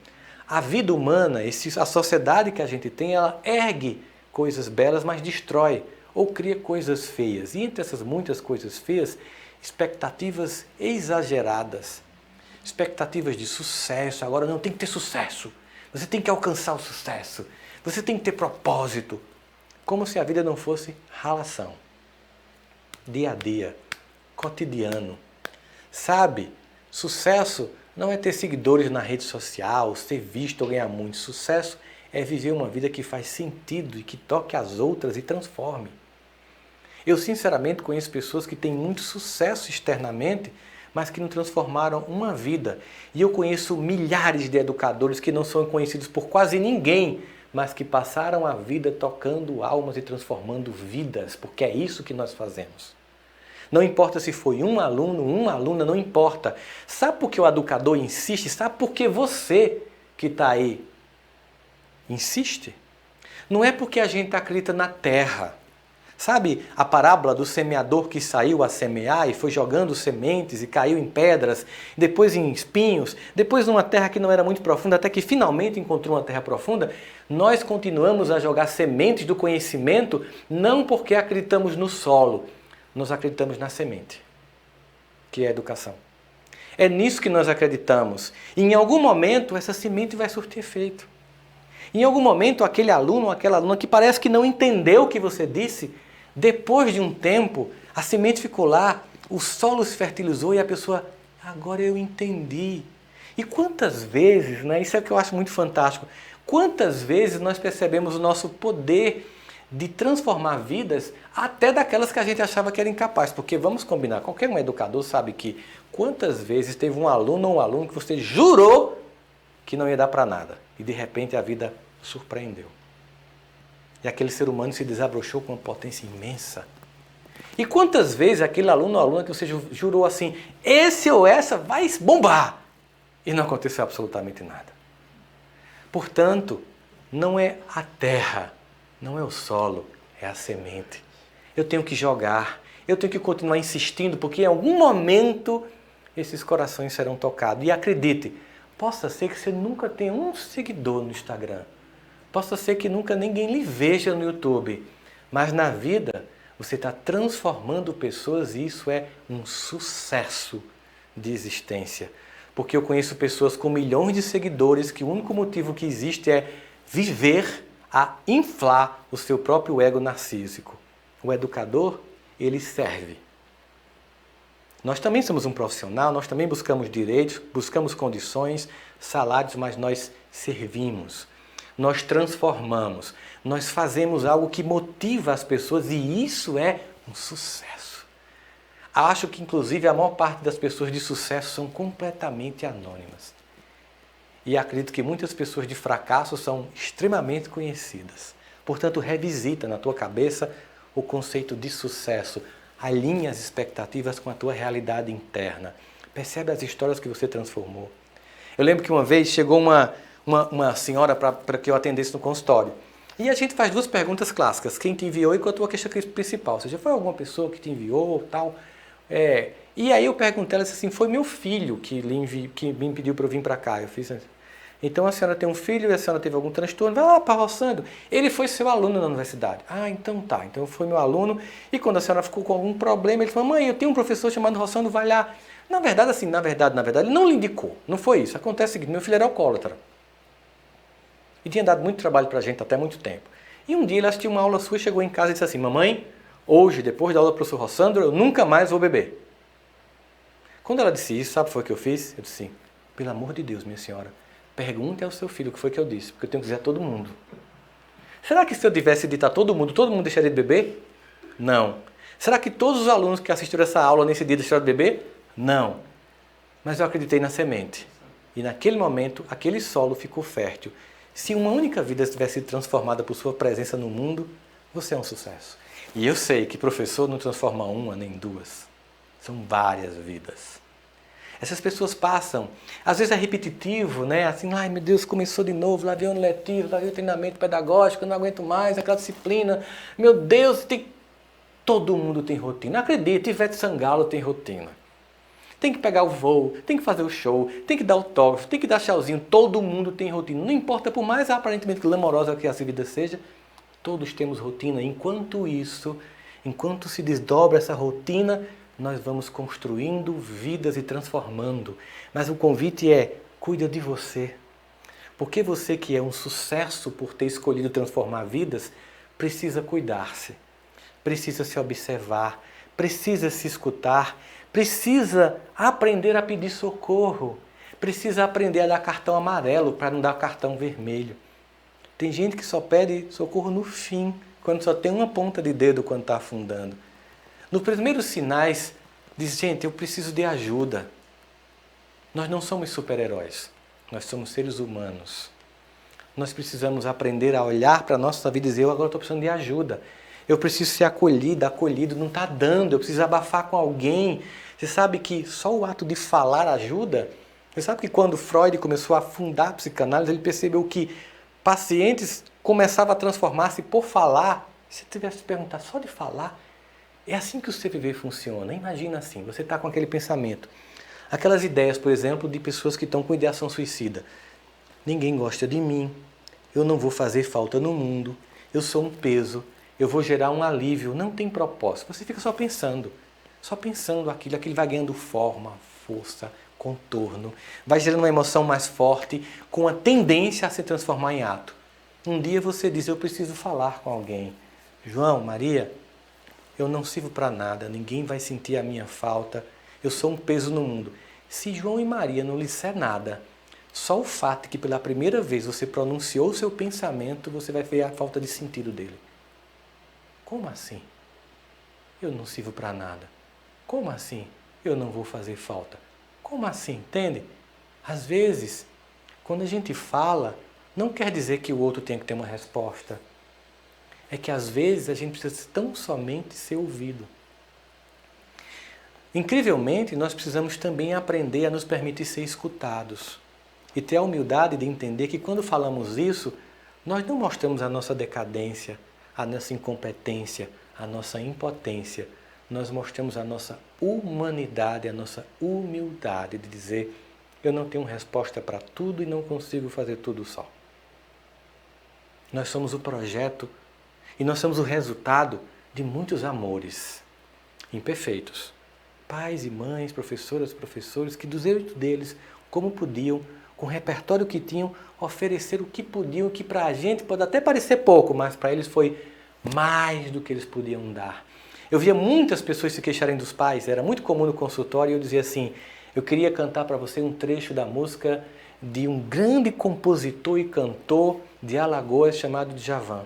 A vida humana, a sociedade que a gente tem, ela ergue coisas belas, mas destrói ou cria coisas feias. E entre essas muitas coisas feias, expectativas exageradas. Expectativas de sucesso. Agora não, tem que ter sucesso. Você tem que alcançar o sucesso. Você tem que ter propósito. Como se a vida não fosse ralação. Dia a dia. Cotidiano. Sabe, sucesso não é ter seguidores na rede social, ser visto ou ganhar muito. Sucesso é viver uma vida que faz sentido e que toque as outras e transforme. Eu sinceramente conheço pessoas que têm muito sucesso externamente, mas que não transformaram uma vida. E eu conheço milhares de educadores que não são conhecidos por quase ninguém, mas que passaram a vida tocando almas e transformando vidas, porque é isso que nós fazemos. Não importa se foi um aluno, uma aluna, não importa. Sabe por que o educador insiste? Sabe por que você que está aí insiste? Não é porque a gente acredita na terra. Sabe a parábola do semeador que saiu a semear e foi jogando sementes e caiu em pedras, depois em espinhos, depois numa terra que não era muito profunda, até que finalmente encontrou uma terra profunda? Nós continuamos a jogar sementes do conhecimento não porque acreditamos no solo, nós acreditamos na semente, que é a educação. É nisso que nós acreditamos. E em algum momento essa semente vai surtir efeito. Em algum momento, aquele aluno ou aquela aluna que parece que não entendeu o que você disse, depois de um tempo, a semente ficou lá, o solo se fertilizou e a pessoa, agora eu entendi. E quantas vezes, né, isso é o que eu acho muito fantástico, quantas vezes nós percebemos o nosso poder de transformar vidas até daquelas que a gente achava que era incapaz. Porque vamos combinar, qualquer um educador sabe que quantas vezes teve um aluno ou um aluno que você jurou que não ia dar para nada. E de repente a vida surpreendeu. E aquele ser humano se desabrochou com uma potência imensa. E quantas vezes aquele aluno ou aluna que você jurou assim, esse ou essa vai bombar, e não aconteceu absolutamente nada. Portanto, não é a terra, não é o solo, é a semente. Eu tenho que jogar, eu tenho que continuar insistindo, porque em algum momento esses corações serão tocados. E acredite, possa ser que você nunca tenha um seguidor no Instagram. Possa ser que nunca ninguém lhe veja no YouTube. Mas na vida, você está transformando pessoas e isso é um sucesso de existência. Porque eu conheço pessoas com milhões de seguidores que o único motivo que existe é viver a inflar o seu próprio ego narcísico. O educador, ele serve. Nós também somos um profissional, nós também buscamos direitos, buscamos condições, salários, mas nós servimos, nós transformamos, nós fazemos algo que motiva as pessoas e isso é um sucesso. Acho que, inclusive, a maior parte das pessoas de sucesso são completamente anônimas. E acredito que muitas pessoas de fracasso são extremamente conhecidas. Portanto, revisita na tua cabeça o conceito de sucesso. Alinhe as expectativas com a tua realidade interna. Percebe as histórias que você transformou. Eu lembro que uma vez chegou uma senhora para que eu atendesse no consultório. E a gente faz duas perguntas clássicas, quem te enviou e qual a tua queixa principal. Ou seja, foi alguma pessoa que te enviou tal? E aí eu perguntei, ela disse assim, foi meu filho que me pediu para eu vir para cá. Eu fiz assim. Então a senhora tem um filho e a senhora teve algum transtorno, vai lá para Roçando. Ele foi seu aluno na universidade. Ah, então tá. Então foi meu aluno e quando a senhora ficou com algum problema, ele falou, mãe, eu tenho um professor chamado Roçando, vai lá. Na verdade, ele não lhe indicou. Não foi isso. Acontece o seguinte, meu filho era alcoólatra. E tinha dado muito trabalho para a gente até muito tempo. E um dia ele assistiu uma aula sua, chegou em casa e disse assim, mamãe, hoje, depois da aula do professor Roçando, eu nunca mais vou beber. Quando ela disse isso, sabe o que foi que eu fiz? Eu disse, pelo amor de Deus, minha senhora, pergunte ao seu filho o que foi que eu disse, porque eu tenho que dizer a todo mundo. Será que se eu tivesse dito a todo mundo deixaria de beber? Não. Será que todos os alunos que assistiram essa aula nesse dia deixaram de beber? Não. Mas eu acreditei na semente. E naquele momento, aquele solo ficou fértil. Se uma única vida tivesse sido transformada por sua presença no mundo, você é um sucesso. E eu sei que professor não transforma uma nem duas. São várias vidas. Essas pessoas passam, às vezes é repetitivo, né? Assim, ai meu Deus, começou de novo, lá veio o ano letivo, lá veio o treinamento pedagógico, eu não aguento mais, aquela disciplina. Meu Deus, todo mundo tem rotina. Acredite, Ivete Sangalo tem rotina. Tem que pegar o voo, tem que fazer o show, tem que dar autógrafo, tem que dar tchauzinho. Todo mundo tem rotina. Não importa, por mais aparentemente glamourosa que essa vida seja, todos temos rotina. Enquanto isso, enquanto se desdobra essa rotina, nós vamos construindo vidas e transformando. Mas o convite é, cuida de você. Porque você que é um sucesso por ter escolhido transformar vidas, precisa cuidar-se, precisa se observar, precisa se escutar, precisa aprender a pedir socorro, precisa aprender a dar cartão amarelo para não dar cartão vermelho. Tem gente que só pede socorro no fim, quando só tem uma ponta de dedo quando está afundando. Nos primeiros sinais, diz, gente, eu preciso de ajuda. Nós não somos super-heróis, nós somos seres humanos. Nós precisamos aprender a olhar para a nossa vida e dizer, eu agora estou precisando de ajuda. Eu preciso ser acolhido, não está dando, eu preciso abafar com alguém. Você sabe que só o ato de falar ajuda? Você sabe que quando Freud começou a fundar a psicanálise, ele percebeu que pacientes começavam a transformar-se por falar. Se tivesse que perguntar só de falar, é assim que o CVV funciona. Imagina assim, você está com aquele pensamento. Aquelas ideias, por exemplo, de pessoas que estão com ideação suicida. Ninguém gosta de mim, eu não vou fazer falta no mundo, eu sou um peso, eu vou gerar um alívio, não tem propósito. Você fica só pensando aquilo vai ganhando forma, força, contorno, vai gerando uma emoção mais forte, com a tendência a se transformar em ato. Um dia você diz, eu preciso falar com alguém. João, Maria, eu não sirvo para nada, ninguém vai sentir a minha falta, eu sou um peso no mundo. Se João e Maria não lhe disser nada, só o fato de que pela primeira vez você pronunciou o seu pensamento, você vai ver a falta de sentido dele. Como assim? Eu não sirvo para nada. Como assim? Eu não vou fazer falta. Como assim? Entende? Às vezes, quando a gente fala, não quer dizer que o outro tem que ter uma resposta. É que às vezes a gente precisa tão somente ser ouvido. Incrivelmente, nós precisamos também aprender a nos permitir ser escutados. E ter a humildade de entender que quando falamos isso, nós não mostramos a nossa decadência, a nossa incompetência, a nossa impotência. Nós mostramos a nossa humanidade, a nossa humildade de dizer, eu não tenho resposta para tudo e não consigo fazer tudo só. Nós somos o projeto e nós somos o resultado de muitos amores imperfeitos. Pais e mães, professoras, professores, que do jeito deles, como podiam, com o repertório que tinham, oferecer o que podiam, que para a gente pode até parecer pouco, mas para eles foi mais do que eles podiam dar. Eu via muitas pessoas se queixarem dos pais, era muito comum no consultório, e eu dizia assim, eu queria cantar para você um trecho da música de um grande compositor e cantor de Alagoas chamado Djavan.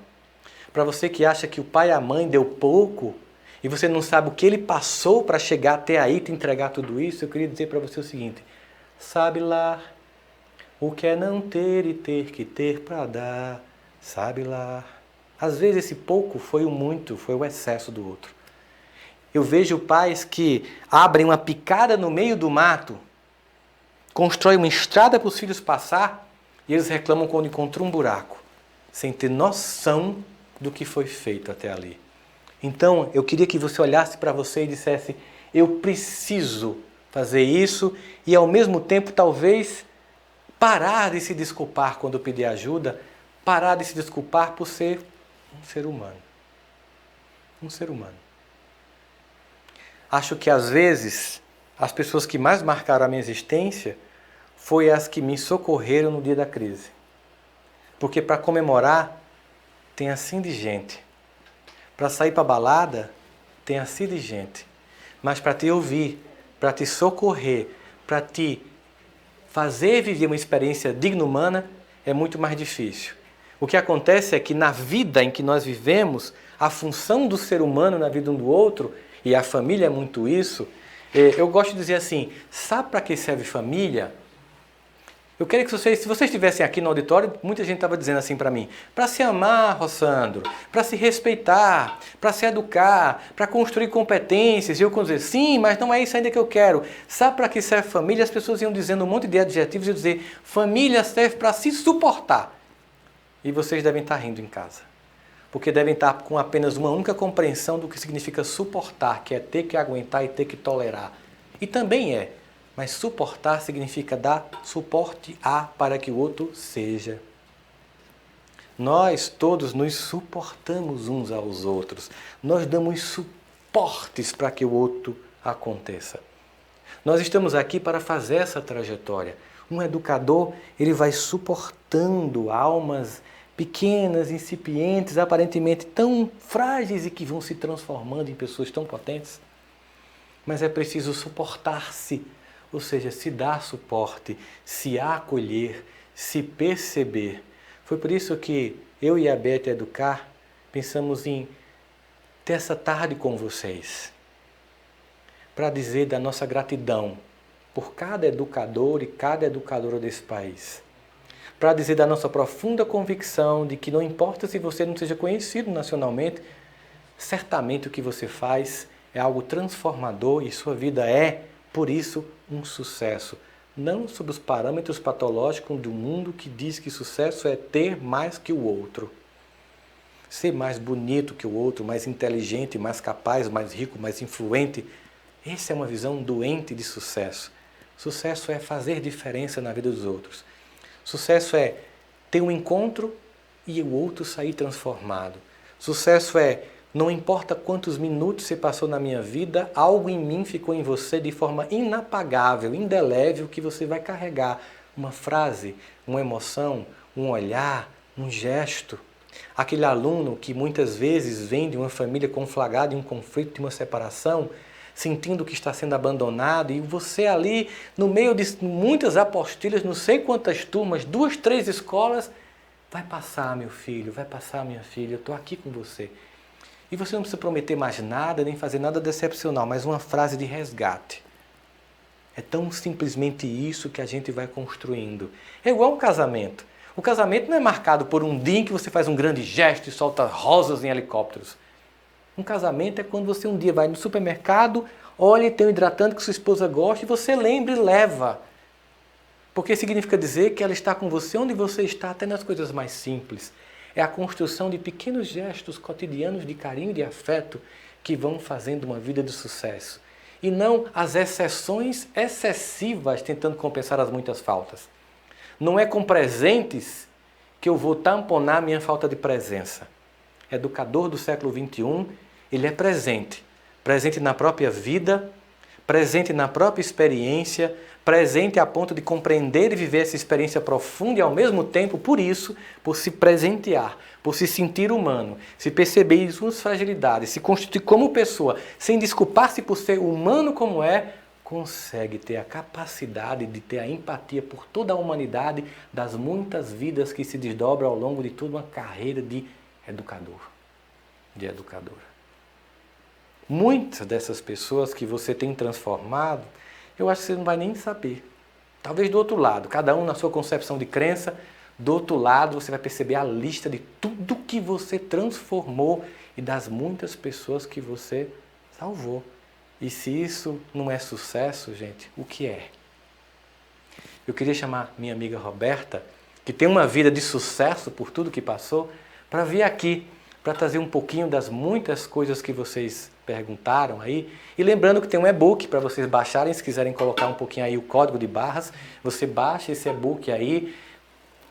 Para você que acha que o pai e a mãe deu pouco, e você não sabe o que ele passou para chegar até aí, te entregar tudo isso, eu queria dizer para você o seguinte, sabe lá o que é não ter e ter que ter para dar, sabe lá. Às vezes esse pouco foi o muito, foi o excesso do outro. Eu vejo pais que abrem uma picada no meio do mato, constroem uma estrada para os filhos passar e eles reclamam quando encontram um buraco. sem ter noção do que foi feito até ali. Então, eu queria que você olhasse para você e dissesse, eu preciso fazer isso e ao mesmo tempo talvez parar de se desculpar quando pedir ajuda, parar de se desculpar por ser um ser humano. Um ser humano. Acho que às vezes as pessoas que mais marcaram a minha existência foi as que me socorreram no dia da crise. Porque para comemorar tem assim de gente. Para sair para a balada tem assim de gente. Mas para te ouvir, para te socorrer, para te fazer viver uma experiência digna humana é muito mais difícil. O que acontece é que na vida em que nós vivemos, a função do ser humano na vida um do outro, e a família é muito isso, eu gosto de dizer assim, sabe para que serve família? Eu queria que vocês, se vocês estivessem aqui no auditório, muita gente estava dizendo assim para mim, para se amar, Rossandro, para se respeitar, para se educar, para construir competências. E eu dizer, sim, mas não é isso ainda que eu quero. Sabe para que serve família? As pessoas iam dizendo um monte de adjetivos e eu dizer, família serve para se suportar. E vocês devem estar rindo em casa. Porque devem estar com apenas uma única compreensão do que significa suportar, que é ter que aguentar e ter que tolerar. E também é. Mas suportar significa dar suporte a para que o outro seja. Nós todos nos suportamos uns aos outros. Nós damos suportes para que o outro aconteça. Nós estamos aqui para fazer essa trajetória. Um educador, ele vai suportando almas pequenas, incipientes, aparentemente tão frágeis e que vão se transformando em pessoas tão potentes. Mas é preciso suportar-se. Ou seja, se dar suporte, se acolher, se perceber. Foi por isso que eu e a Beth Educar pensamos em ter essa tarde com vocês, para dizer da nossa gratidão por cada educador e cada educadora desse país. Para dizer da nossa profunda convicção de que não importa se você não seja conhecido nacionalmente, certamente o que você faz é algo transformador e sua vida é, por isso, um sucesso. Não sob os parâmetros patológicos do mundo que diz que sucesso é ter mais que o outro. Ser mais bonito que o outro, mais inteligente, mais capaz, mais rico, mais influente. Essa é uma visão doente de sucesso. Sucesso é fazer diferença na vida dos outros. Sucesso é ter um encontro e o outro sair transformado. Sucesso é, não importa quantos minutos você passou na minha vida, algo em mim ficou em você de forma inapagável, indelével, que você vai carregar. Uma frase, uma emoção, um olhar, um gesto. Aquele aluno que muitas vezes vem de uma família conflagrada em um conflito, de uma separação, sentindo que está sendo abandonado, e você ali, no meio de muitas apostilhas, não sei quantas turmas, 2, 3 escolas, vai passar, meu filho, vai passar, minha filha, eu estou aqui com você. E você não precisa prometer mais nada, nem fazer nada decepcional, mas uma frase de resgate. É tão simplesmente isso que a gente vai construindo. É igual um casamento. O casamento não é marcado por um dia em que você faz um grande gesto e solta rosas em helicópteros. Um casamento é quando você um dia vai no supermercado, olha e tem um hidratante que sua esposa gosta e você lembra e leva. Porque significa dizer que ela está com você onde você está, até nas coisas mais simples. É a construção de pequenos gestos cotidianos de carinho e de afeto que vão fazendo uma vida de sucesso. E não as exceções excessivas tentando compensar as muitas faltas. Não é com presentes que eu vou tamponar minha falta de presença. Educador do século XXI, ele é presente. Presente na própria vida, presente na própria experiência, presente a ponto de compreender e viver essa experiência profunda e ao mesmo tempo, por isso, por se presentear, por se sentir humano, se perceber suas fragilidades, se constituir como pessoa, sem desculpar-se por ser humano como é, consegue ter a capacidade de ter a empatia por toda a humanidade das muitas vidas que se desdobram ao longo de toda uma carreira de educador, de educadora. Muitas dessas pessoas que você tem transformado, eu acho que você não vai nem saber. Talvez do outro lado, cada um na sua concepção de crença, do outro lado você vai perceber a lista de tudo que você transformou e das muitas pessoas que você salvou. E se isso não é sucesso, gente, o que é? Eu queria chamar minha amiga Roberta que tem uma vida de sucesso por tudo que passou, para vir aqui, para trazer um pouquinho das muitas coisas que vocês perguntaram aí. E lembrando que tem um e-book para vocês baixarem, se quiserem colocar um pouquinho aí o código de barras, você baixa esse e-book aí.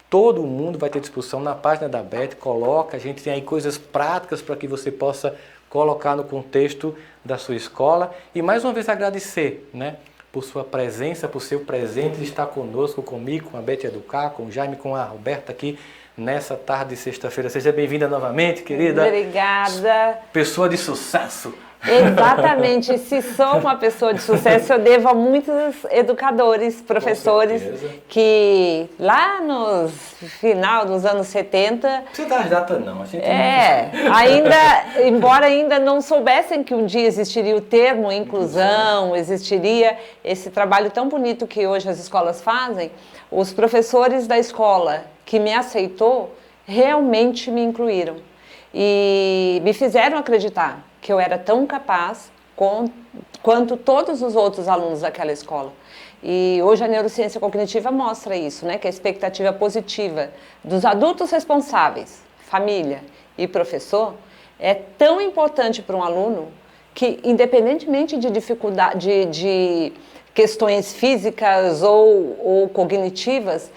Todo mundo vai ter disposição na página da Beth, coloca, a gente tem aí coisas práticas para que você possa colocar no contexto da sua escola. E mais uma vez agradecer, né, por sua presença, por seu presente, de estar conosco, comigo, com a Beth Educar, com o Jaime, com a Roberta aqui nessa tarde de sexta-feira. Seja bem-vinda novamente, querida. Obrigada. Pessoa de sucesso. Exatamente. Se sou uma pessoa de sucesso, eu devo a muitos educadores, professores, que lá no final dos anos 70... Você dá as datas não, a gente embora ainda não soubessem que um dia existiria o termo inclusão, existiria esse trabalho tão bonito que hoje as escolas fazem, os professores da escola que me aceitou realmente me incluíram e me fizeram acreditar que eu era tão capaz quanto todos os outros alunos daquela escola. E hoje a neurociência cognitiva mostra isso, né? Que a expectativa positiva dos adultos responsáveis, família e professor, é tão importante para um aluno que, independentemente de dificuldade, de questões físicas ou cognitivas,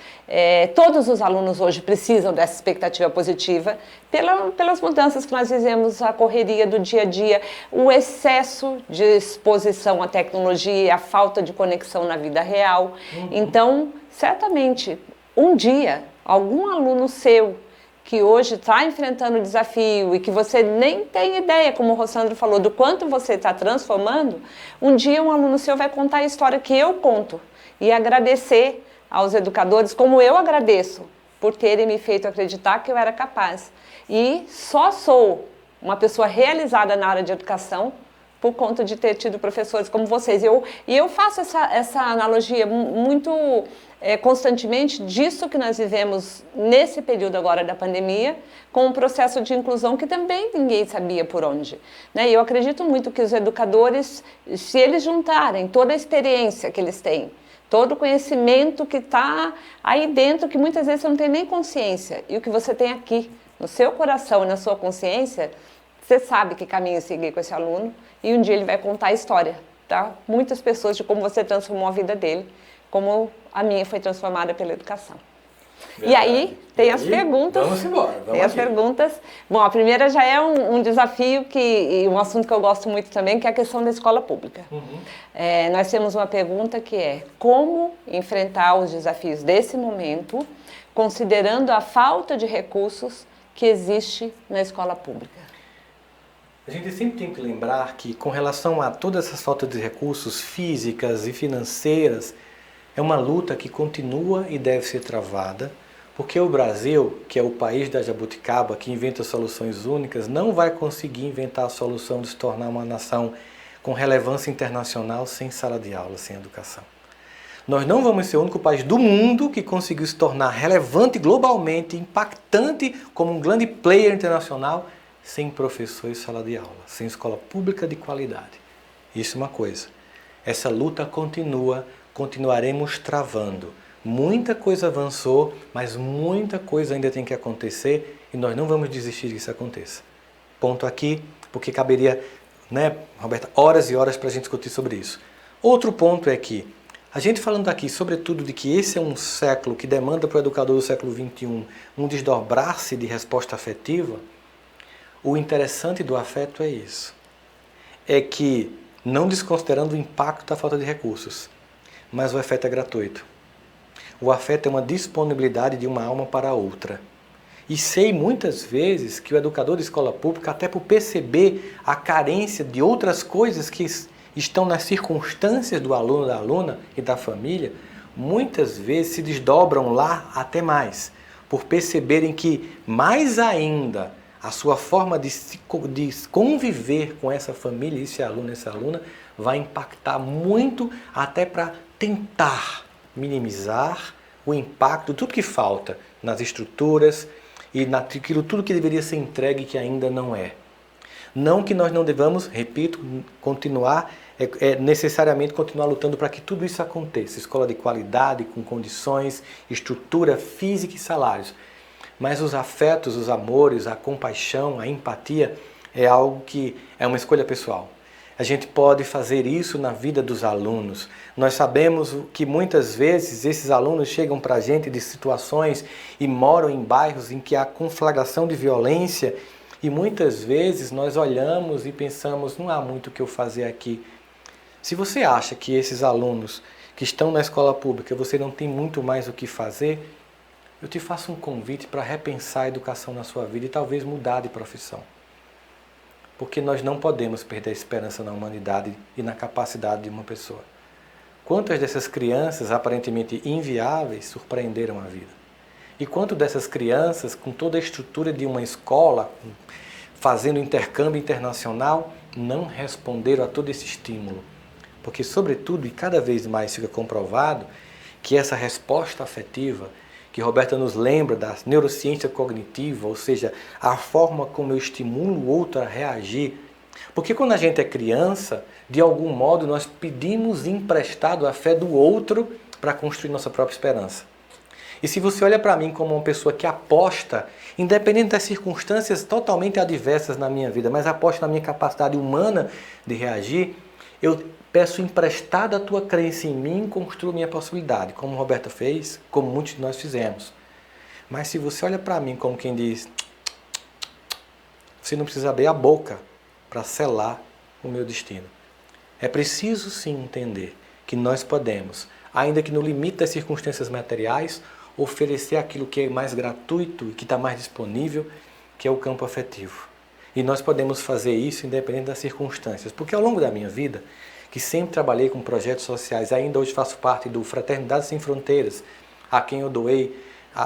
todos os alunos hoje precisam dessa expectativa positiva pelas mudanças que nós vivemos, a correria do dia a dia, o excesso de exposição à tecnologia, a falta de conexão na vida real. Então, certamente, um dia, algum aluno seu que hoje está enfrentando o desafio e que você nem tem ideia, como o Rossandro falou, do quanto você está transformando, um dia um aluno seu vai contar a história que eu conto e agradecer aos educadores, como eu agradeço, por terem me feito acreditar que eu era capaz. E só sou uma pessoa realizada na área de educação por conta de ter tido professores como vocês. E eu faço essa analogia muito constantemente disso que nós vivemos nesse período agora da pandemia, com um processo de inclusão que também ninguém sabia por onde. Né? E eu acredito muito que os educadores, se eles juntarem toda a experiência que eles têm, todo o conhecimento que está aí dentro, que muitas vezes você não tem nem consciência, e o que você tem aqui, no seu coração e na sua consciência, você sabe que caminho seguir com esse aluno, e um dia ele vai contar a história, tá? Muitas pessoas de como você transformou a vida dele, como a minha foi transformada pela educação. Verdade. E aí, tem as perguntas. Vamos embora. Tem as perguntas. Bom, a primeira já é um desafio e um assunto que eu gosto muito também, que é a questão da escola pública. Nós temos uma pergunta que é: como enfrentar os desafios desse momento, considerando a falta de recursos que existe na escola pública? A gente sempre tem que lembrar que, com relação a todas essas faltas de recursos físicas e financeiras, é uma luta que continua e deve ser travada, porque o Brasil, que é o país da jabuticaba, que inventa soluções únicas, não vai conseguir inventar a solução de se tornar uma nação com relevância internacional sem sala de aula, sem educação. Nós não vamos ser o único país do mundo que conseguiu se tornar relevante globalmente, impactante como um grande player internacional, sem professor e sala de aula, sem escola pública de qualidade. Isso é uma coisa. Essa luta continua, continuaremos travando. Muita coisa avançou, mas muita coisa ainda tem que acontecer e nós não vamos desistir que isso aconteça. Ponto aqui, porque caberia, né, Roberta, horas e horas para a gente discutir sobre isso. Outro ponto é que a gente falando aqui, sobretudo, de que esse é um século que demanda para o educador do século XXI um desdobrar-se de resposta afetiva. O interessante do afeto é isso, é que, não desconsiderando o impacto da falta de recursos, mas o afeto é gratuito. O afeto é uma disponibilidade de uma alma para a outra. E sei muitas vezes que o educador de escola pública, até por perceber a carência de outras coisas que estão nas circunstâncias do aluno, da aluna e da família, muitas vezes se desdobram lá até mais, por perceberem que, mais ainda, a sua forma de conviver com essa família, esse aluno, essa aluna, vai impactar muito até para tentar minimizar o impacto, tudo que falta nas estruturas e naquilo tudo que deveria ser entregue que ainda não é. Não que nós não devamos, repito, continuar é necessariamente continuar lutando para que tudo isso aconteça. Escola de qualidade, com condições, estrutura física e salários. Mas os afetos, os amores, a compaixão, a empatia é algo que é uma escolha pessoal. A gente pode fazer isso na vida dos alunos. Nós sabemos que muitas vezes esses alunos chegam para a gente de situações e moram em bairros em que há conflagração de violência e muitas vezes nós olhamos e pensamos, não há muito o que eu fazer aqui. Se você acha que esses alunos que estão na escola pública, você não tem muito mais o que fazer, eu te faço um convite para repensar a educação na sua vida e talvez mudar de profissão. Porque nós não podemos perder a esperança na humanidade e na capacidade de uma pessoa. Quantas dessas crianças aparentemente inviáveis surpreenderam a vida? E quanto dessas crianças, com toda a estrutura de uma escola, fazendo intercâmbio internacional, não responderam a todo esse estímulo? Porque, sobretudo, e cada vez mais fica comprovado, que essa resposta afetiva, que Roberta nos lembra da neurociência cognitiva, ou seja, a forma como eu estimulo o outro a reagir. Porque quando a gente é criança, de algum modo nós pedimos emprestado a fé do outro para construir nossa própria esperança. E se você olha para mim como uma pessoa que aposta, independente das circunstâncias totalmente adversas na minha vida, mas aposta na minha capacidade humana de reagir, eu peço emprestada a tua crença em mim e construo a minha possibilidade, como Roberta fez, como muitos de nós fizemos. Mas se você olha para mim como quem diz, você não precisa abrir a boca para selar o meu destino. É preciso sim entender que nós podemos, ainda que no limite das circunstâncias materiais, oferecer aquilo que é mais gratuito e que está mais disponível, que é o campo afetivo. E nós podemos fazer isso independente das circunstâncias, porque ao longo da minha vida, que sempre trabalhei com projetos sociais, ainda hoje faço parte do Fraternidade Sem Fronteiras, a quem eu doei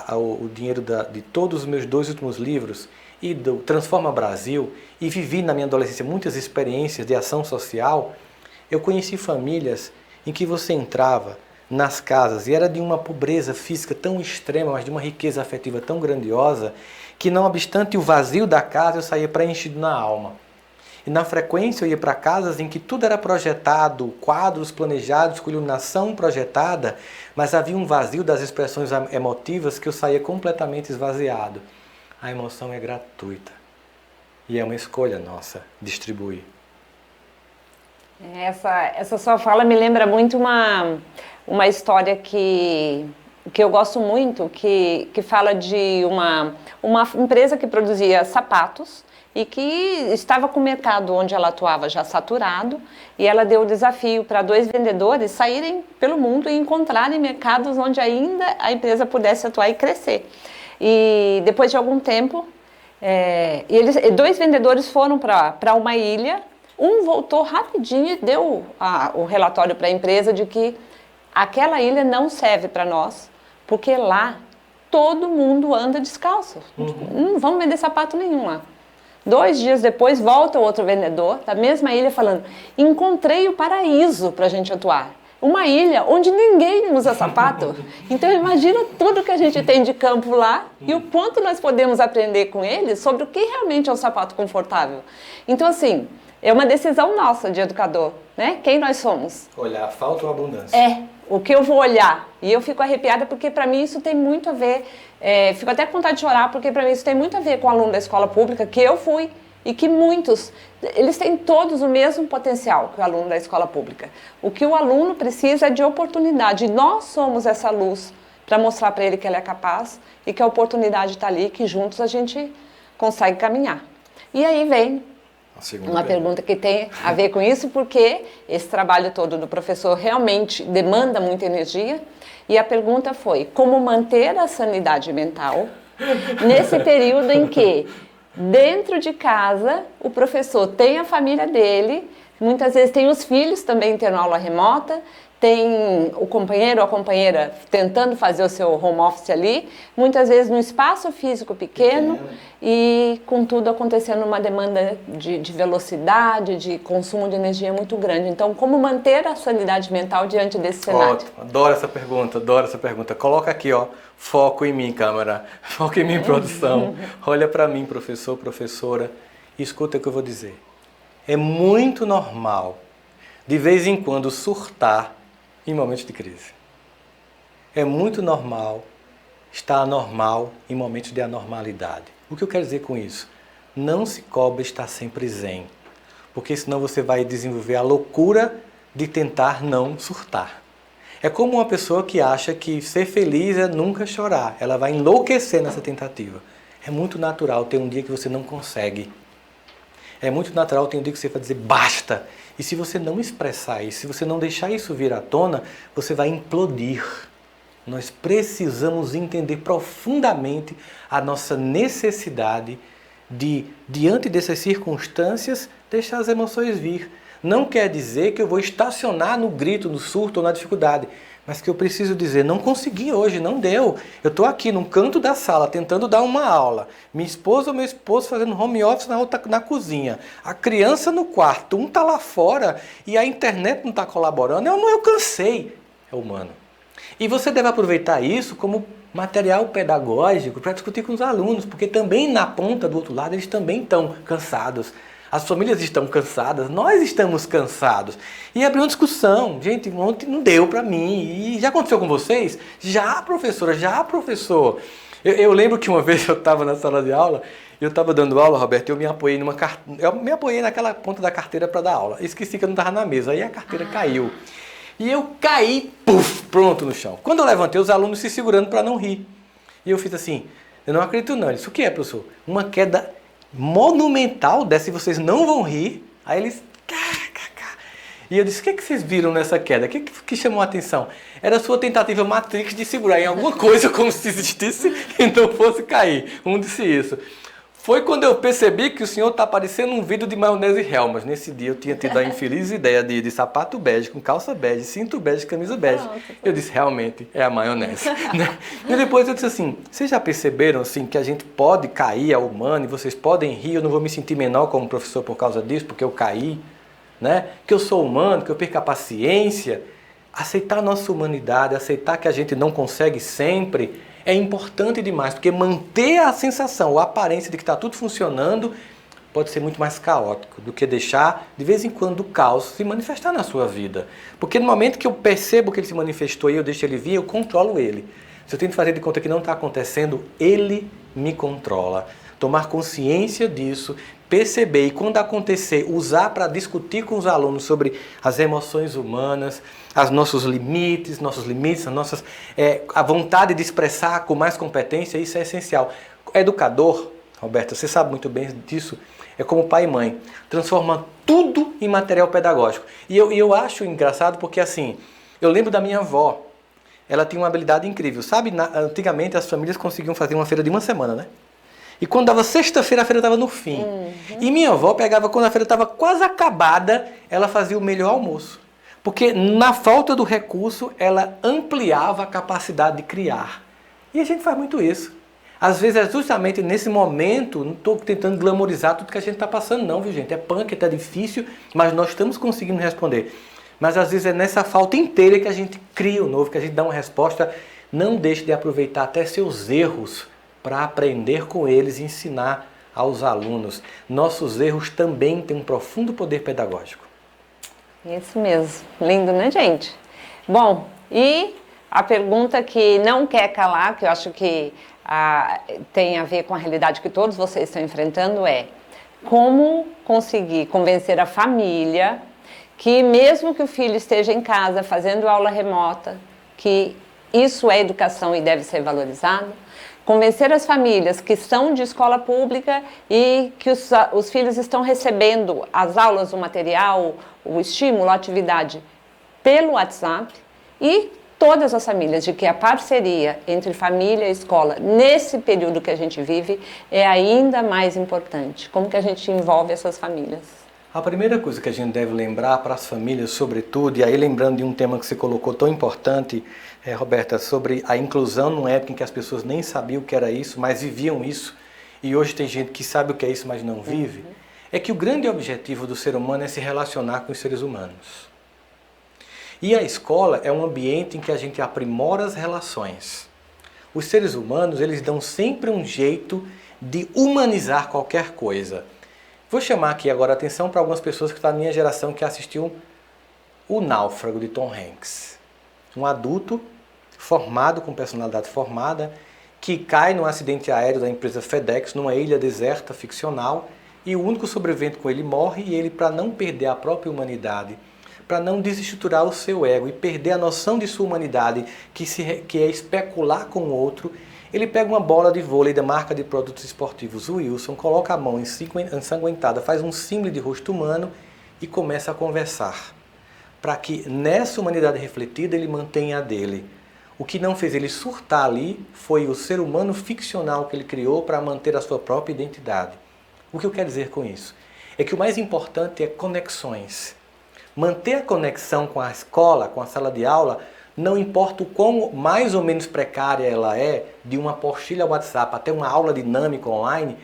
o dinheiro de todos os meus 2 últimos livros, e do Transforma Brasil, e vivi na minha adolescência muitas experiências de ação social, eu conheci famílias em que você entrava nas casas e era de uma pobreza física tão extrema, mas de uma riqueza afetiva tão grandiosa, que não obstante o vazio da casa, eu saía preenchido na alma. E na frequência eu ia para casas em que tudo era projetado, quadros planejados, com iluminação projetada, mas havia um vazio das expressões emotivas que eu saía completamente esvaziado. A emoção é gratuita e é uma escolha nossa distribuir. Essa sua fala me lembra muito uma história que eu gosto muito, que fala de uma empresa que produzia sapatos e que estava com o mercado onde ela atuava já saturado, e ela deu o desafio para 2 vendedores saírem pelo mundo e encontrarem mercados onde ainda a empresa pudesse atuar e crescer. E depois de algum tempo, 2 vendedores foram para uma ilha, um voltou rapidinho e deu o relatório para a empresa de que aquela ilha não serve para nós, porque lá todo mundo anda descalço. Não vamos vender sapato nenhum lá. 2 dias depois, volta o outro vendedor da mesma ilha falando, encontrei o paraíso para a gente atuar. Uma ilha onde ninguém usa sapato. Então imagina tudo que a gente tem de campo lá e o quanto nós podemos aprender com eles sobre o que realmente é um sapato confortável. Então assim, é uma decisão nossa de educador, né? Quem nós somos? Olhar a falta ou a abundância? O que eu vou olhar. E eu fico arrepiada porque para mim isso tem muito a ver, fico até com vontade de chorar, porque para mim isso tem muito a ver com o aluno da escola pública, que eu fui, e que muitos, eles têm todos o mesmo potencial que o aluno da escola pública. O que o aluno precisa é de oportunidade. Nós somos essa luz para mostrar para ele que ele é capaz e que a oportunidade está ali, que juntos a gente consegue caminhar. E aí vem uma pergunta que tem a ver com isso, porque esse trabalho todo do professor realmente demanda muita energia. E a pergunta foi, como manter a sanidade mental nesse período em que, dentro de casa, o professor tem a família dele, muitas vezes tem os filhos também tendo aula remota, tem o companheiro ou a companheira tentando fazer o seu home office ali, muitas vezes num espaço físico pequeno e com tudo acontecendo uma demanda de velocidade, de consumo de energia muito grande. Então, como manter a sanidade mental diante desse cenário? Ótimo, adoro essa pergunta, adoro essa pergunta. Coloca aqui, ó, foco em mim, câmera, foco em mim, produção. Olha para mim, professor, professora, e escuta o que eu vou dizer. É muito normal de vez em quando, surtar em momentos de crise. É muito normal estar anormal em momentos de anormalidade. O que eu quero dizer com isso? Não se cobre estar sempre zen, porque senão você vai desenvolver a loucura de tentar não surtar. É como uma pessoa que acha que ser feliz é nunca chorar. Ela vai enlouquecer nessa tentativa. É muito natural ter um dia que você não consegue. É muito natural ter um dia que você vai dizer basta. E se você não expressar isso, se você não deixar isso vir à tona, você vai implodir. Nós precisamos entender profundamente a nossa necessidade de, diante dessas circunstâncias, deixar as emoções vir. Não quer dizer que eu vou estacionar no grito, no surto ou na dificuldade, mas que eu preciso dizer, não consegui hoje, não deu. Eu estou aqui num canto da sala tentando dar uma aula. Minha esposa ou meu esposo fazendo home office na cozinha. A criança no quarto, um está lá fora e a internet não está colaborando. Eu cansei. É humano. E você deve aproveitar isso como material pedagógico para discutir com os alunos, porque também na ponta do outro lado eles também estão cansados. As famílias estão cansadas, nós estamos cansados. E abrir uma discussão. Gente, ontem não deu para mim. E já aconteceu com vocês? Já, professora, já, professor. Eu lembro que uma vez eu estava na sala de aula, eu estava dando aula, Roberto, eu me apoiei naquela ponta da carteira para dar aula. Esqueci que eu não estava na mesa, aí a carteira caiu. E eu caí, puf, pronto no chão. Quando eu levantei, os alunos se segurando para não rir. E eu fiz assim, eu não acredito não. Isso o que é, professor? Uma queda monumental dessa e vocês não vão rir. Aí eles... E eu disse, o que vocês viram nessa queda? O que chamou a atenção? Era a sua tentativa Matrix de segurar em alguma coisa como se existisse e não fosse cair. Um disse isso. Foi quando eu percebi que o senhor está parecendo um vidro de maionese Hellmann's. Nesse dia eu tinha tido a infeliz ideia de sapato bege, com calça bege, cinto bege, camisa bege. Eu disse, realmente, é a maionese. Né? E depois eu disse assim, vocês já perceberam assim, que a gente pode cair, é humano, e vocês podem rir, eu não vou me sentir menor como professor por causa disso, porque eu caí. Né? Que eu sou humano, que eu perco a paciência. Aceitar a nossa humanidade, aceitar que a gente não consegue sempre, é importante demais, porque manter a sensação, a aparência de que está tudo funcionando, pode ser muito mais caótico do que deixar, de vez em quando, o caos se manifestar na sua vida. Porque no momento que eu percebo que ele se manifestou e eu deixo ele vir, eu controlo ele. Se eu tento fazer de conta que não está acontecendo, ele me controla. Tomar consciência disso, perceber e quando acontecer, usar para discutir com os alunos sobre as emoções humanas, os nossos limites, a vontade de expressar com mais competência, isso é essencial. Educador, Roberta, você sabe muito bem disso, é como pai e mãe, transforma tudo em material pedagógico. E eu acho engraçado porque assim, eu lembro da minha avó, ela tinha uma habilidade incrível. Sabe, antigamente as famílias conseguiam fazer uma feira de uma semana, né? E quando dava sexta-feira, a feira estava no fim. E minha avó pegava, quando a feira estava quase acabada, ela fazia o melhor almoço. Porque na falta do recurso, ela ampliava a capacidade de criar. E a gente faz muito isso. Às vezes é justamente nesse momento, não estou tentando glamorizar tudo que a gente está passando não, viu gente? É punk, é difícil, mas nós estamos conseguindo responder. Mas às vezes é nessa falta inteira que a gente cria o novo, que a gente dá uma resposta. Não deixe de aproveitar até seus erros para aprender com eles e ensinar aos alunos. Nossos erros também têm um profundo poder pedagógico. Isso mesmo. Lindo, né, gente? Bom, e a pergunta que não quer calar, que eu acho que tem a ver com a realidade que todos vocês estão enfrentando é como conseguir convencer a família que mesmo que o filho esteja em casa fazendo aula remota, que isso é educação e deve ser valorizado. Convencer as famílias que são de escola pública e que os filhos estão recebendo as aulas, o material, o estímulo, a atividade pelo WhatsApp e todas as famílias de que a parceria entre família e escola nesse período que a gente vive é ainda mais importante. Como que a gente envolve essas famílias? A primeira coisa que a gente deve lembrar para as famílias, sobretudo, e aí lembrando de um tema que você colocou tão importante, Roberta, sobre a inclusão numa época em que as pessoas nem sabiam o que era isso, mas viviam isso, e hoje tem gente que sabe o que é isso, mas não vive, é que o grande objetivo do ser humano é se relacionar com os seres humanos. E a escola é um ambiente em que a gente aprimora as relações. Os seres humanos, eles dão sempre um jeito de humanizar qualquer coisa. Vou chamar aqui agora a atenção para algumas pessoas que estão na minha geração que assistiu O Náufrago, de Tom Hanks. Um adulto formado, com personalidade formada, que cai num acidente aéreo da empresa FedEx, numa ilha deserta, ficcional, e o único sobrevivente com ele morre, e ele, para não perder a própria humanidade, para não desestruturar o seu ego e perder a noção de sua humanidade, que é especular com o outro, ele pega uma bola de vôlei da marca de produtos esportivos Wilson, coloca a mão ensanguentada, faz um símbolo de rosto humano e começa a conversar, para que nessa humanidade refletida ele mantenha a dele. O que não fez ele surtar ali foi o ser humano ficcional que ele criou para manter a sua própria identidade. O que eu quero dizer com isso? É que o mais importante é conexões. Manter a conexão com a escola, com a sala de aula, não importa o quão mais ou menos precária ela é, de uma apostila WhatsApp até uma aula dinâmica online,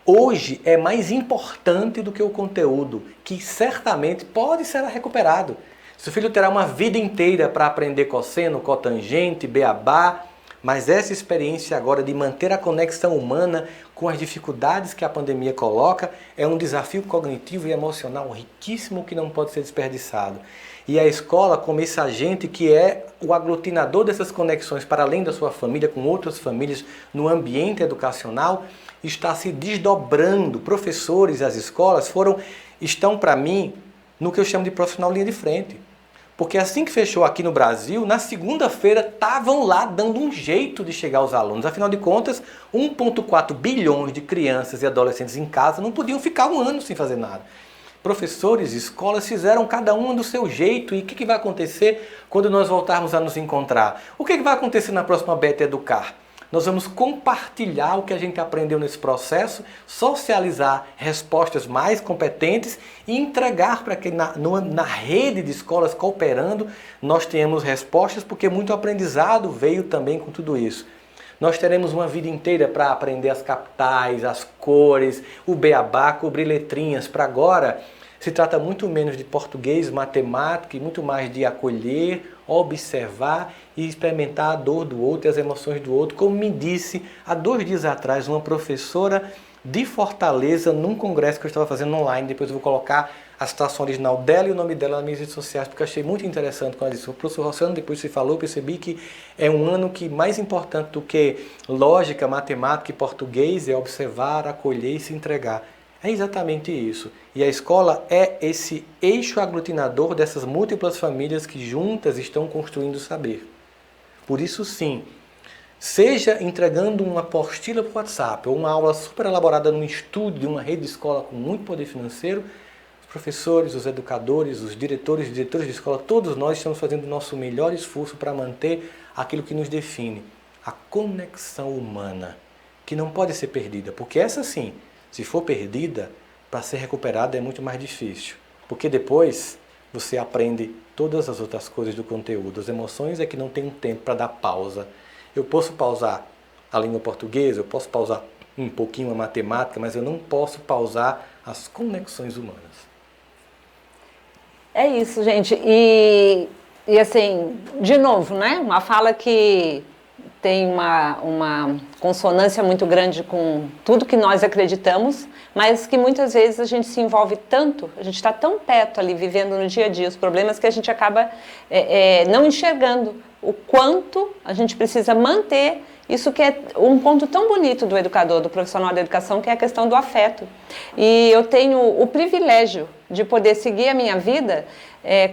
hoje é mais importante do que o conteúdo, que certamente pode ser recuperado. Seu filho terá uma vida inteira para aprender cosseno, cotangente, beabá, mas essa experiência agora de manter a conexão humana com as dificuldades que a pandemia coloca é um desafio cognitivo e emocional riquíssimo que não pode ser desperdiçado. E a escola, como esse agente que é o aglutinador dessas conexões para além da sua família, com outras famílias no ambiente educacional, está se desdobrando. Professores e as escolas estão para mim no que eu chamo de profissional linha de frente. Porque assim que fechou aqui no Brasil, na segunda-feira estavam lá dando um jeito de chegar aos alunos. Afinal de contas, 1,4 bilhões de crianças e adolescentes em casa não podiam ficar um ano sem fazer nada. Professores e escolas fizeram cada um do seu jeito. E o que vai acontecer quando nós voltarmos a nos encontrar? O que vai acontecer na próxima Beta Educar? Nós vamos compartilhar o que a gente aprendeu nesse processo, socializar respostas mais competentes e entregar para que na rede de escolas cooperando nós tenhamos respostas, porque muito aprendizado veio também com tudo isso. Nós teremos uma vida inteira para aprender as capitais, as cores, o beabá, cobrir letrinhas. Para agora, se trata muito menos de português, matemática e muito mais de acolher, observar e experimentar a dor do outro e as emoções do outro. Como me disse há 2 dias atrás uma professora de Fortaleza num congresso que eu estava fazendo online. Depois eu vou colocar a citação original dela e o nome dela nas minhas redes sociais, porque eu achei muito interessante quando ela disse. O professor Rossano, depois se falou, percebi que é um ano que mais importante do que lógica, matemática e português é observar, acolher e se entregar. É exatamente isso. E a escola é esse eixo aglutinador dessas múltiplas famílias que juntas estão construindo o saber. Por isso, sim, seja entregando uma apostila por WhatsApp ou uma aula super elaborada num estúdio de uma rede de escola com muito poder financeiro, os professores, os educadores, os diretores e diretores de escola, todos nós estamos fazendo o nosso melhor esforço para manter aquilo que nos define, a conexão humana, que não pode ser perdida, porque essa sim, se for perdida, para ser recuperada é muito mais difícil. Porque depois você aprende todas as outras coisas do conteúdo. As emoções é que não tem um tempo para dar pausa. Eu posso pausar a língua portuguesa, eu posso pausar um pouquinho a matemática, mas eu não posso pausar as conexões humanas. É isso, gente. E assim, de novo, né? Uma fala que tem uma consonância muito grande com tudo que nós acreditamos, mas que muitas vezes a gente se envolve tanto, a gente está tão perto ali, vivendo no dia a dia os problemas, que a gente acaba não enxergando o quanto a gente precisa manter isso, que é um ponto tão bonito do educador, do profissional da educação, que é a questão do afeto. E eu tenho o privilégio de poder seguir a minha vida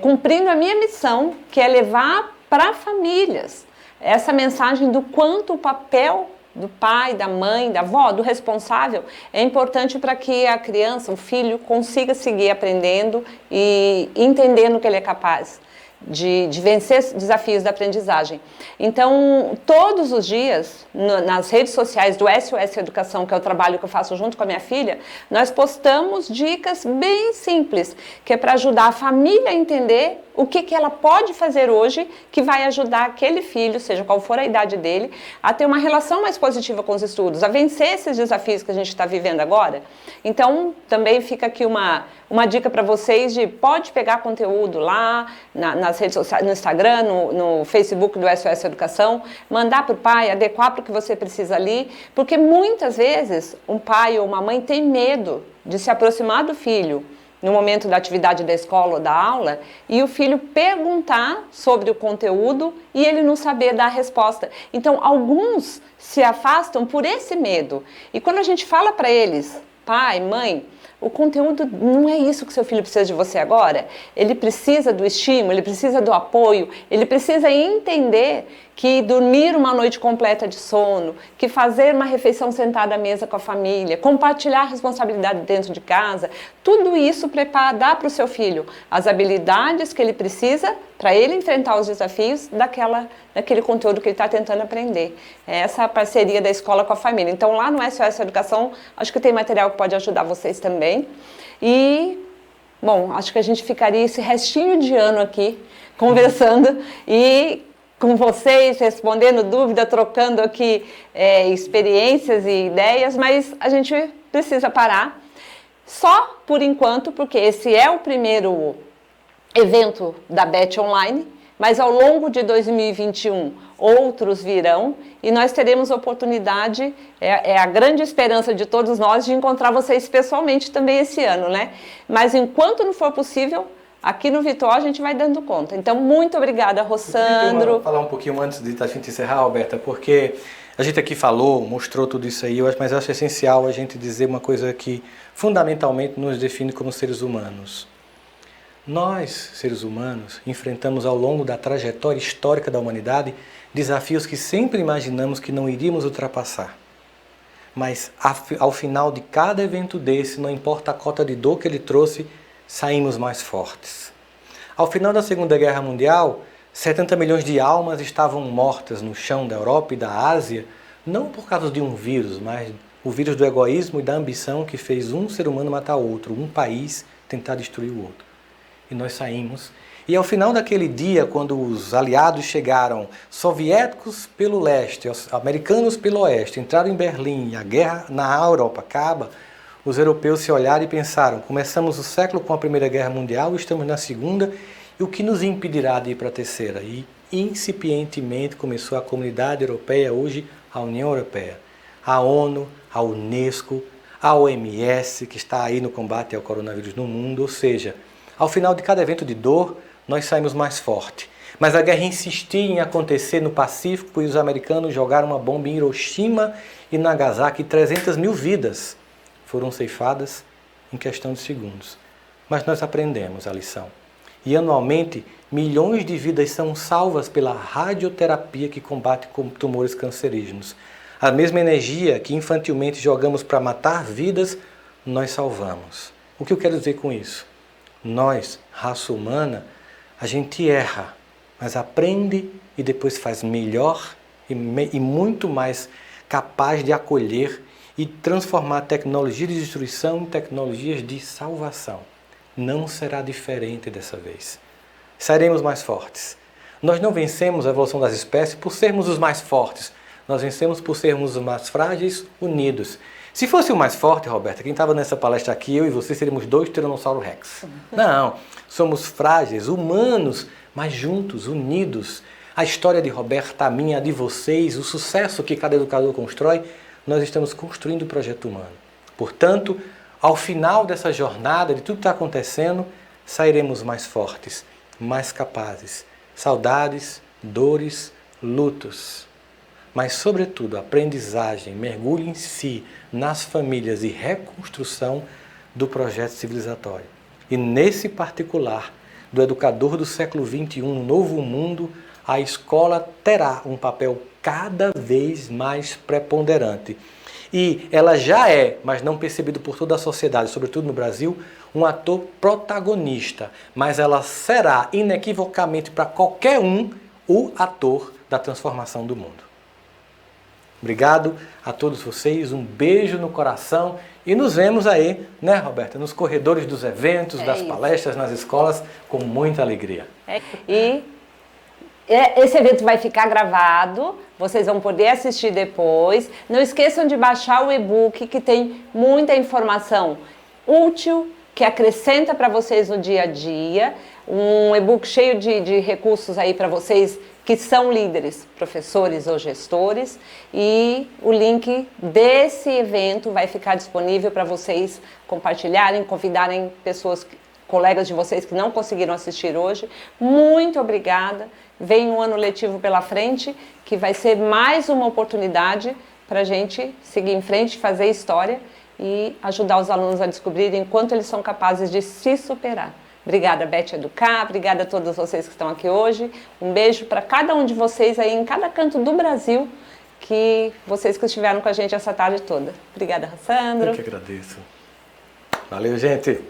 cumprindo a minha missão, que é levar para famílias essa mensagem do quanto o papel do pai, da mãe, da avó, do responsável é importante para que a criança, o filho, consiga seguir aprendendo e entendendo o que ele é capaz de vencer desafios da aprendizagem. Então, todos os dias, nas redes sociais do SOS Educação, que é o trabalho que eu faço junto com a minha filha, nós postamos dicas bem simples, que é para ajudar a família a entender o que ela pode fazer hoje que vai ajudar aquele filho, seja qual for a idade dele, a ter uma relação mais positiva com os estudos, a vencer esses desafios que a gente está vivendo agora. Então, também fica aqui uma dica para vocês de pode pegar conteúdo lá nas redes sociais, no Instagram, no Facebook do SOS Educação, mandar para o pai, adequar para o que você precisa ali, porque muitas vezes um pai ou uma mãe tem medo de se aproximar do filho no momento da atividade da escola ou da aula, e o filho perguntar sobre o conteúdo e ele não saber dar a resposta. Então, alguns se afastam por esse medo. E quando a gente fala para eles, pai, mãe, o conteúdo não é isso que seu filho precisa de você agora. Ele precisa do estímulo, ele precisa do apoio, ele precisa entender que dormir uma noite completa de sono, que fazer uma refeição sentada à mesa com a família, compartilhar a responsabilidade dentro de casa, tudo isso dá para o seu filho as habilidades que ele precisa para ele enfrentar os desafios daquele conteúdo que ele está tentando aprender. É essa parceria da escola com a família. Então, lá no SOS Educação, acho que tem material que pode ajudar vocês também. E, bom, acho que a gente ficaria esse restinho de ano aqui, conversando e com vocês, respondendo dúvida, trocando aqui experiências e ideias, mas a gente precisa parar, só por enquanto, porque esse é o primeiro evento da BET Online, mas ao longo de 2021 outros virão e nós teremos oportunidade, é a grande esperança de todos nós, de encontrar vocês pessoalmente também esse ano, né? Mas enquanto não for possível, aqui no Vitor a gente vai dando conta. Então, muito obrigada, Rossandro. Eu vou falar um pouquinho antes de a gente encerrar, Roberta, porque a gente aqui falou, mostrou tudo isso aí, mas eu acho essencial a gente dizer uma coisa que fundamentalmente nos define como seres humanos. Nós, seres humanos, enfrentamos ao longo da trajetória histórica da humanidade desafios que sempre imaginamos que não iríamos ultrapassar. Mas ao final de cada evento desse, não importa a cota de dor que ele trouxe, saímos mais fortes. Ao final da Segunda Guerra Mundial, 70 milhões de almas estavam mortas no chão da Europa e da Ásia, não por causa de um vírus, mas o vírus do egoísmo e da ambição que fez um ser humano matar outro, um país tentar destruir o outro. E nós saímos. E ao final daquele dia, quando os aliados chegaram, soviéticos pelo leste, os americanos pelo oeste, entraram em Berlim e a guerra na Europa acaba, os europeus se olharam e pensaram, começamos o século com a Primeira Guerra Mundial, estamos na Segunda, e o que nos impedirá de ir para a Terceira? E incipientemente começou a Comunidade Europeia, hoje a União Europeia, a ONU, a Unesco, a OMS, que está aí no combate ao coronavírus no mundo, ou seja, ao final de cada evento de dor, nós saímos mais forte. Mas a guerra insistia em acontecer no Pacífico e os americanos jogaram uma bomba em Hiroshima e Nagasaki, 300 mil vidas foram ceifadas em questão de segundos. Mas nós aprendemos a lição. E anualmente, milhões de vidas são salvas pela radioterapia que combate tumores cancerígenos. A mesma energia que infantilmente jogamos para matar vidas, nós salvamos. O que eu quero dizer com isso? Nós, raça humana, a gente erra, mas aprende e depois faz melhor e muito mais capaz de acolher e transformar tecnologias de destruição em tecnologias de salvação. Não será diferente dessa vez. Seremos mais fortes. Nós não vencemos a evolução das espécies por sermos os mais fortes. Nós vencemos por sermos os mais frágeis, unidos. Se fosse o mais forte, Roberta, quem estava nessa palestra aqui, eu e você, seríamos 2 Tiranossauro Rex. Não, somos frágeis, humanos, mas juntos, unidos. A história de Roberta, a minha, a de vocês, o sucesso que cada educador constrói, nós estamos construindo o projeto humano. Portanto, ao final dessa jornada, de tudo que está acontecendo, sairemos mais fortes, mais capazes. Saudades, dores, lutos. Mas, sobretudo, aprendizagem, mergulho em si, nas famílias e reconstrução do projeto civilizatório. E nesse particular, do educador do século XXI, no novo mundo, a escola terá um papel cada vez mais preponderante. E ela já é, mas não percebido por toda a sociedade, sobretudo no Brasil, um ator protagonista. Mas ela será, inequivocamente para qualquer um, o ator da transformação do mundo. Obrigado a todos vocês, um beijo no coração e nos vemos aí, né, Roberta, nos corredores dos eventos, das palestras, nas escolas, com muita alegria. E esse evento vai ficar gravado, vocês vão poder assistir depois. Não esqueçam de baixar o e-book, que tem muita informação útil, que acrescenta para vocês no dia a dia. Um e-book cheio de recursos aí para vocês que são líderes, professores ou gestores, e o link desse evento vai ficar disponível para vocês compartilharem, convidarem pessoas, colegas de vocês que não conseguiram assistir hoje. Muito obrigada. Vem um ano letivo pela frente, que vai ser mais uma oportunidade para a gente seguir em frente, fazer história e ajudar os alunos a descobrirem quanto eles são capazes de se superar. Obrigada, Beth Educar, obrigada a todos vocês que estão aqui hoje. Um beijo para cada um de vocês aí em cada canto do Brasil, que vocês que estiveram com a gente essa tarde toda. Obrigada, Sandro. Eu que agradeço. Valeu, gente.